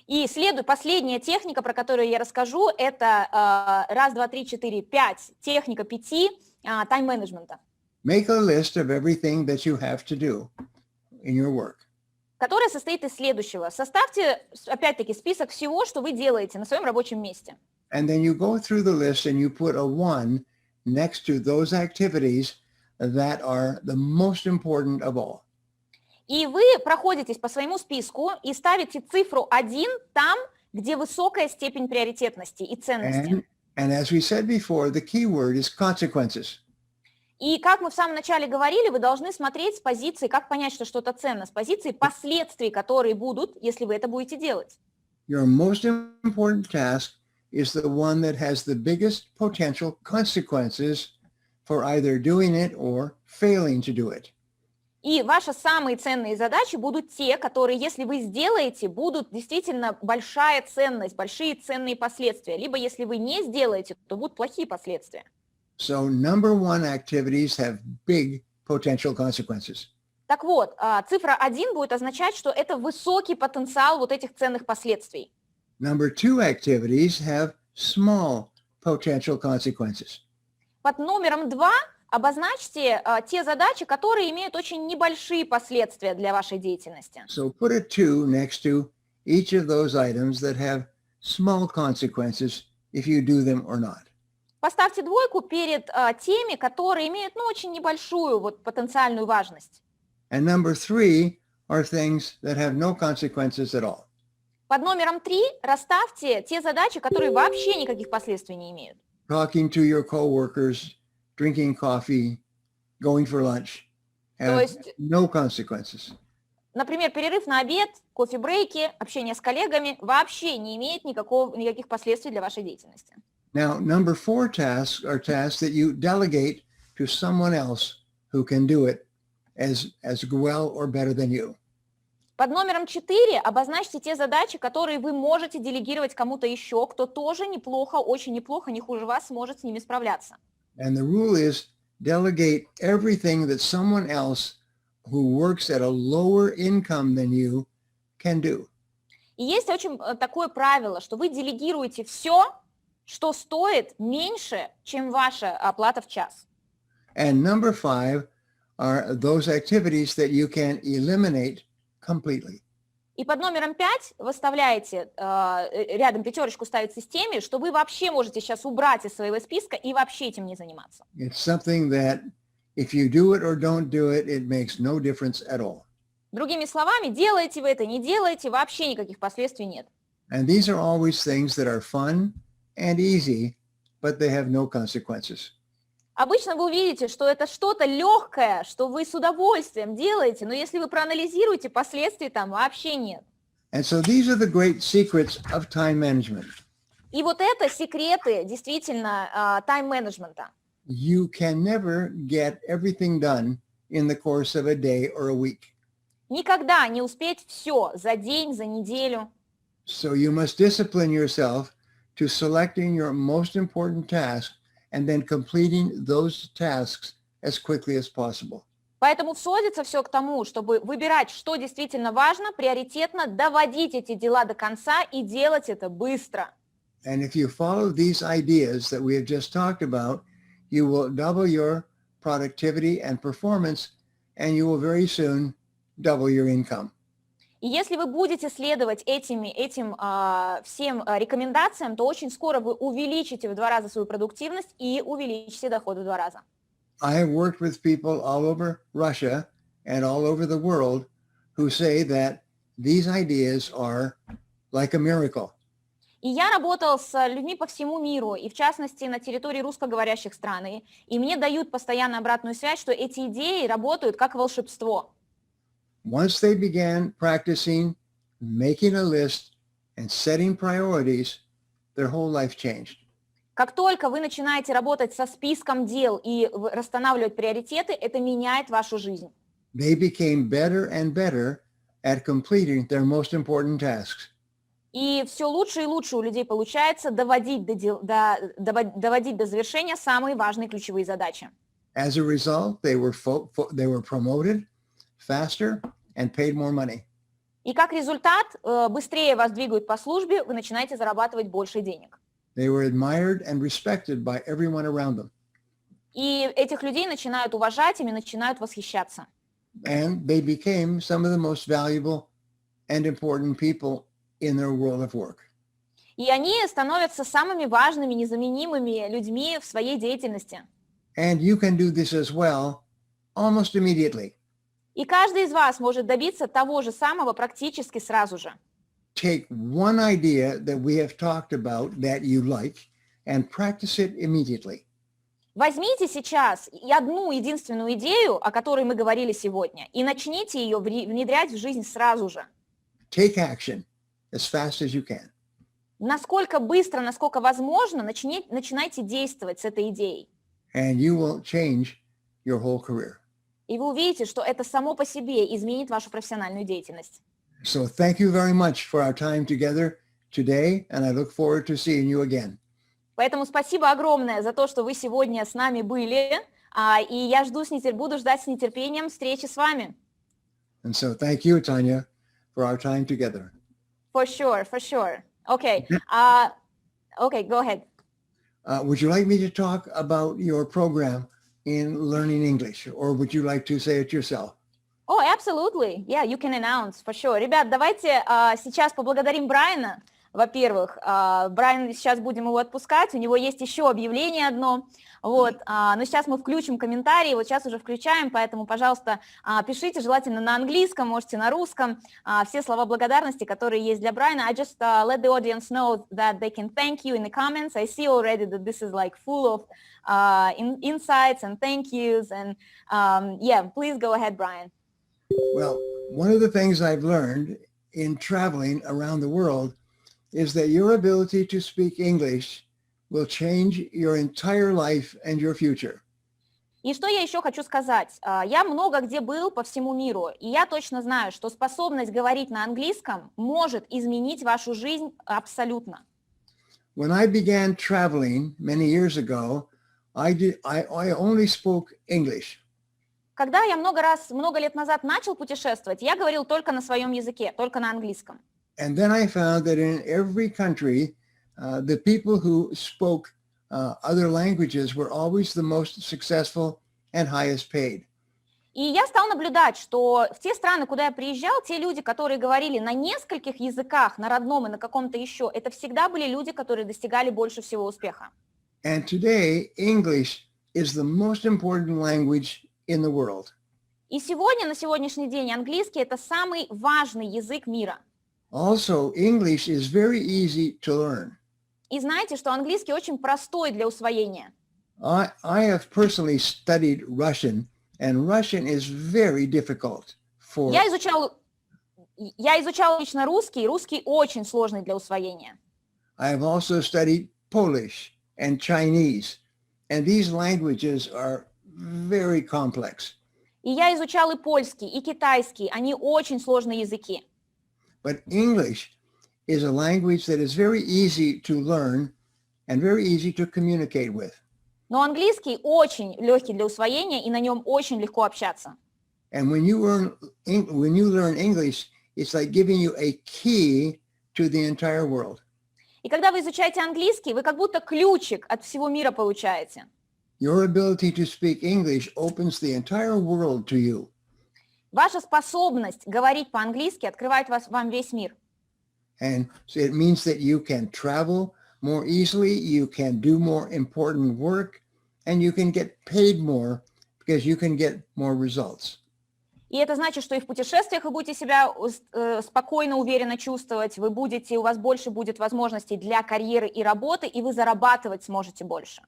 И последняя техника, про которую я расскажу, это 1, 2, 3, 4, 5, техника 5 тайм-менеджмента. Make a list of everything that you have to do in your work. Которая состоит из следующего. Составьте, опять-таки, список всего, что вы делаете на своем рабочем месте. And then you go through the list and you put a 1 next to those activities that are the most important of all. И вы проходитесь по своему списку и ставите цифру 1 там, где высокая степень приоритетности и ценности. And as we said before, the key word is consequences. И как мы в самом начале говорили, вы должны смотреть с позиции, как понять, что что-то ценно, с позиции последствий, которые будут, если вы это будете делать. Your most important task is the one that has the biggest potential consequences for either doing it or failing to do it. И ваши самые ценные задачи будут те, которые, если вы сделаете, будут действительно большая ценность, большие ценные последствия. Либо если вы не сделаете, то будут плохие последствия. So number 1 activities have big potential consequences. Так вот, цифра 1 будет означать, что это высокий потенциал вот этих ценных последствий. Number 2 activities have small potential consequences. Под номером 2 обозначьте те задачи, которые имеют очень небольшие последствия для вашей деятельности. So put a 2 next to each of those items that have small consequences if you do them or not. Поставьте 2 перед теми, которые имеют очень небольшую потенциальную важность. And number 3 are things that have no consequences at all. Под номером 3 расставьте те задачи, которые вообще никаких последствий не имеют. Talking to your coworkers, drinking coffee, going for lunch have no consequences. Например, перерыв на обед, кофе-брейки, общение с коллегами вообще не имеет никаких последствий для вашей деятельности. Now, number 4 tasks are tasks that you delegate to someone else who can do it as well or better than you. Под номером 4 обозначьте те задачи, которые вы можете делегировать кому-то еще, кто тоже неплохо, очень неплохо, не хуже вас сможет с ними справляться. And the rule is delegate everything that someone else who works at a lower income than you can do. И есть очень такое правило, что вы делегируете все, что стоит меньше, чем ваша оплата в час. And number 5 are those activities that you can eliminate completely. И под номером 5 вы ставляете, рядом пятерочку ставите с теми, что вы вообще можете сейчас убрать из своего списка и вообще этим не заниматься. It's something that if you do it or don't do it, it makes no difference at all. Другими словами, делаете вы это, не делаете, вообще никаких последствий нет. And these are always things that are fun and easy, but they have no consequences. Обычно вы увидите, что это что-то легкое, что вы с удовольствием делаете, но если вы проанализируете, последствий там вообще нет. And so these are the great secrets of time management. И вот это секреты действительно тайм-менеджмента. You can never get everything done in the course of a day or a week. Никогда не успеть все за день, за неделю. So you must discipline yourself to selecting your most important task and then completing those tasks as quickly as possible. Поэтому сводится все к тому, чтобы выбирать, что действительно важно, приоритетно, доводить эти дела до конца и делать это быстро. And if you follow these ideas that we have just talked about, you will double your productivity and performance, and you will very soon double your income. И если вы будете следовать этим всем рекомендациям, то очень скоро вы увеличите в 2 раза свою продуктивность и увеличите доход в 2 раза. I have worked with people all over Russia and all over the world who say that these ideas are like a miracle. И я работал с людьми по всему миру, и в частности на территории русскоговорящих стран, и мне дают постоянно обратную связь, что эти идеи работают как волшебство. Once they began practicing making a list and setting priorities, their whole life changed. Как только вы начинаете работать со списком дел и расстанавливать приоритеты, это меняет вашу жизнь. They became better and better at completing their most important tasks. И все лучше и лучше у людей получается доводить до завершения самые важные ключевые задачи. As a result, they were promoted faster and paid more money. И как результат, быстрее вас двигают по службе, вы начинаете зарабатывать больше денег. They were admired and respected by everyone around them. И этих людей начинают уважать, ими начинают восхищаться. And they became some of the most valuable and important people in their world of work. И они становятся самыми важными, незаменимыми людьми в своей деятельности. And you can do this as well almost immediately. И каждый из вас может добиться того же самого практически сразу же. Take one idea that we have talked about that you like and practice it immediately. Возьмите сейчас одну единственную идею, о которой мы говорили сегодня, и начните ее внедрять в жизнь сразу же. Take action as fast as you can. Насколько быстро, насколько возможно, начинайте действовать с этой идеей. And you will change your whole career. И вы увидите, что это само по себе изменит вашу профессиональную деятельность. So thank you very much for our time together today, and I look forward to seeing you again. Поэтому спасибо огромное за то, что вы сегодня с нами были, и я буду ждать с нетерпением встречи с вами. And so thank you, Tanya, for our time together. For sure, for sure. Okay, okay, go ahead. Would you like me to talk about your program in learning English, or would you like to say it yourself? Oh, absolutely. Yeah, you can announce, for sure. Ребят, давайте сейчас поблагодарим Брайана. Во-первых, Брайан, сейчас будем его отпускать, у него есть еще объявление одно, вот, но сейчас мы включим комментарии, вот сейчас уже включаем, поэтому, пожалуйста, пишите, желательно на английском, можете на русском, все слова благодарности, которые есть для Брайана. I just let the audience know that they can thank you in the comments. I see already that this is like full of insights and thank yous, and yeah, please go ahead, Brian. Well, one of the things I've learned in traveling around the world is that your ability to speak English will change your entire life and your future. И что я еще хочу сказать? Я много где был по всему миру, и я точно знаю, что способность говорить на английском может изменить вашу жизнь абсолютно. When I began traveling many years ago, I only spoke English. Когда я много лет назад начал путешествовать, я говорил только на своем языке, только на английском. And then I found that in every country, the people who spoke other languages were always the most successful and highest paid. И я стал наблюдать, что в те страны, куда я приезжал, те люди, которые говорили на нескольких языках, на родном и на каком-то еще, это всегда были люди, которые достигали больше всего успеха. And today, English is the most important language in the world. И сегодня, на сегодняшний день, английский – это самый важный язык мира. Also, English is very easy to learn. И знаете, что английский очень простой для усвоения. I have personally studied Russian, and Russian is very difficult for... Я изучала лично русский, русский очень сложный для усвоения. I have also studied Polish and Chinese, and these languages are very complex. И я изучал и польский, и китайский, они очень сложные языки. But English is a language that is very easy to learn and very easy to communicate with. Но английский очень легкий для усвоения, и на нем очень легко общаться. And when you learn English, it's like giving you a key to the entire world. И когда вы изучаете английский, вы как будто ключик от всего мира получаете. Your ability to speak English opens the entire world to you. Ваша способность говорить по-английски открывает вам весь мир. And so it means that you can travel more easily, you can do more important work, and you can get paid more because you can get more results. И это значит, что и в путешествиях вы будете себя спокойно, уверенно чувствовать, у вас больше будет возможностей для карьеры и работы, и вы зарабатывать сможете больше.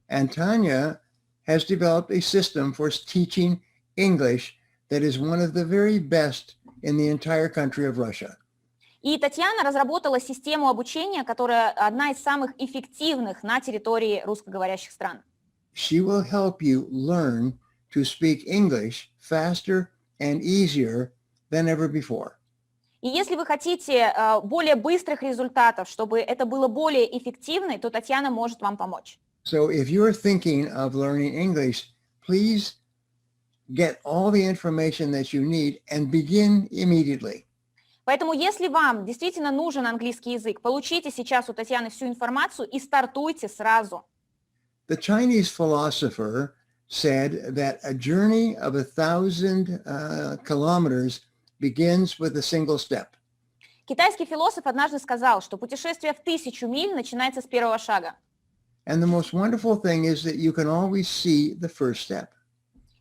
And Tanya has developed a system for teaching English that is one of the very best in the entire country of Russia. И Татьяна разработала систему обучения, которая одна из самых эффективных на территории русскоговорящих стран. She will help you learn to speak English faster and easier than ever before. И если вы хотите более быстрых результатов, чтобы это было более эффективно, то Татьяна может вам помочь. So if you're thinking of learning English, please get all the information that you need and begin immediately. Поэтому если вам действительно нужен английский язык, получите сейчас у Татьяны всю информацию и стартуйте сразу. The Chinese philosopher said that a journey of 1,000 kilometers begins with a single step. Китайский философ однажды сказал, что путешествие в 1000 миль начинается с первого шага. And the most wonderful thing is that you can always see the first step.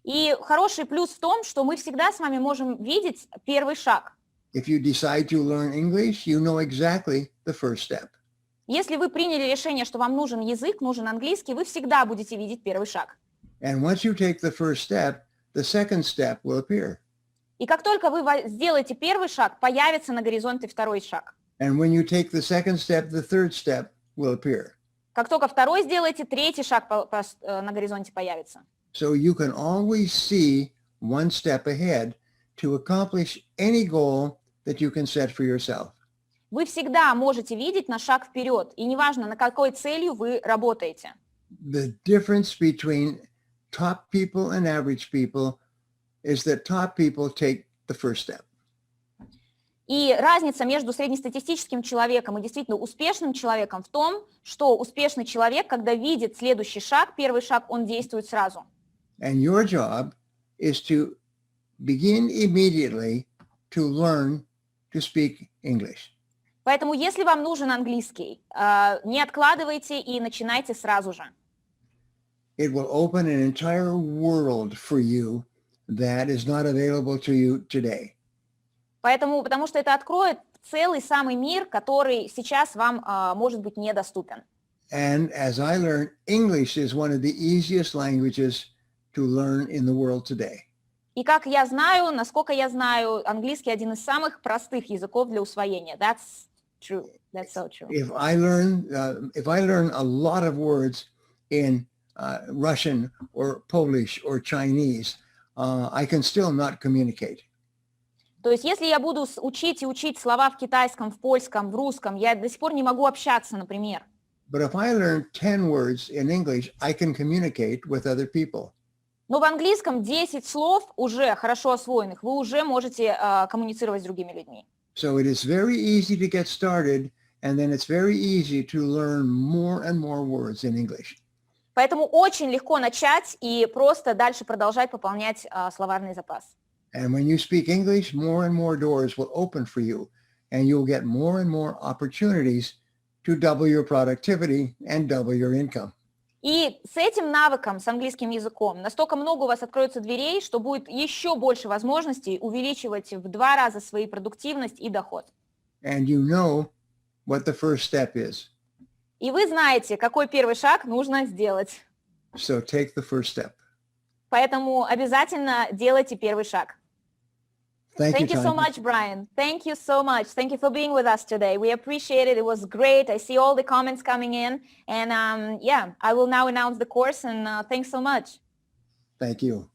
И хороший плюс в том, что мы всегда с вами можем видеть первый шаг. If you decide to learn English, you know exactly the first step. Если вы приняли решение, что вам нужен язык, нужен английский, вы всегда будете видеть первый шаг. And once you take the first step, the second step will appear. И как только вы сделаете первый шаг, появится на горизонте второй шаг. And when you take the second step, the third step will appear. Как только второй сделаете, третий шаг на горизонте появится. So you can always see one step ahead to accomplish any goal that you can set for yourself. Вы всегда можете видеть на шаг вперед, и неважно, на какой целью вы работаете. The difference between top people and average people is that top people take the first step. И разница между среднестатистическим человеком и действительно успешным человеком в том, что успешный человек, когда видит следующий шаг, первый шаг, он действует сразу. And your job is to begin immediately to learn to speak English. Поэтому, если вам нужен английский, не откладывайте и начинайте сразу же. It will open an entire world for you that is not available to you today. Потому что это откроет целый самый мир, который сейчас вам, может быть, недоступен. And as I learned, English is one of the easiest languages to learn in the world today. И как я знаю, насколько я знаю, английский один из самых простых языков для усвоения. That's true. That's so true. If I learn a lot of words in Russian or Polish or Chinese, I can still not communicate. То есть если я буду учить слова в китайском, в польском, в русском, я до сих пор не могу общаться, например. But if I learn 10 words in English, I can communicate with other people. Но в английском 10 слов уже хорошо освоенных, вы уже можете коммуницировать с другими людьми. So it is very easy to get started, and then it's very easy to learn more and more words in English. Поэтому очень легко начать и просто дальше продолжать пополнять словарный запас. And when you speak English, more and more doors will open for you, and you'll get more and more opportunities to double your productivity and double your income. И с этим навыком, с английским языком, настолько много у вас откроется дверей, что будет еще больше возможностей увеличивать в 2 раза свою продуктивность и доход. And you know what the first step is. И вы знаете, какой первый шаг нужно сделать. So take the first step. Поэтому обязательно делайте первый шаг. Thank Thank you so Tanya. much, Brian. Thank you so much. Thank you for being with us today. We appreciate it. It was great. I see all the comments coming in. And yeah, I will now announce the course, and thanks so much. Thank you.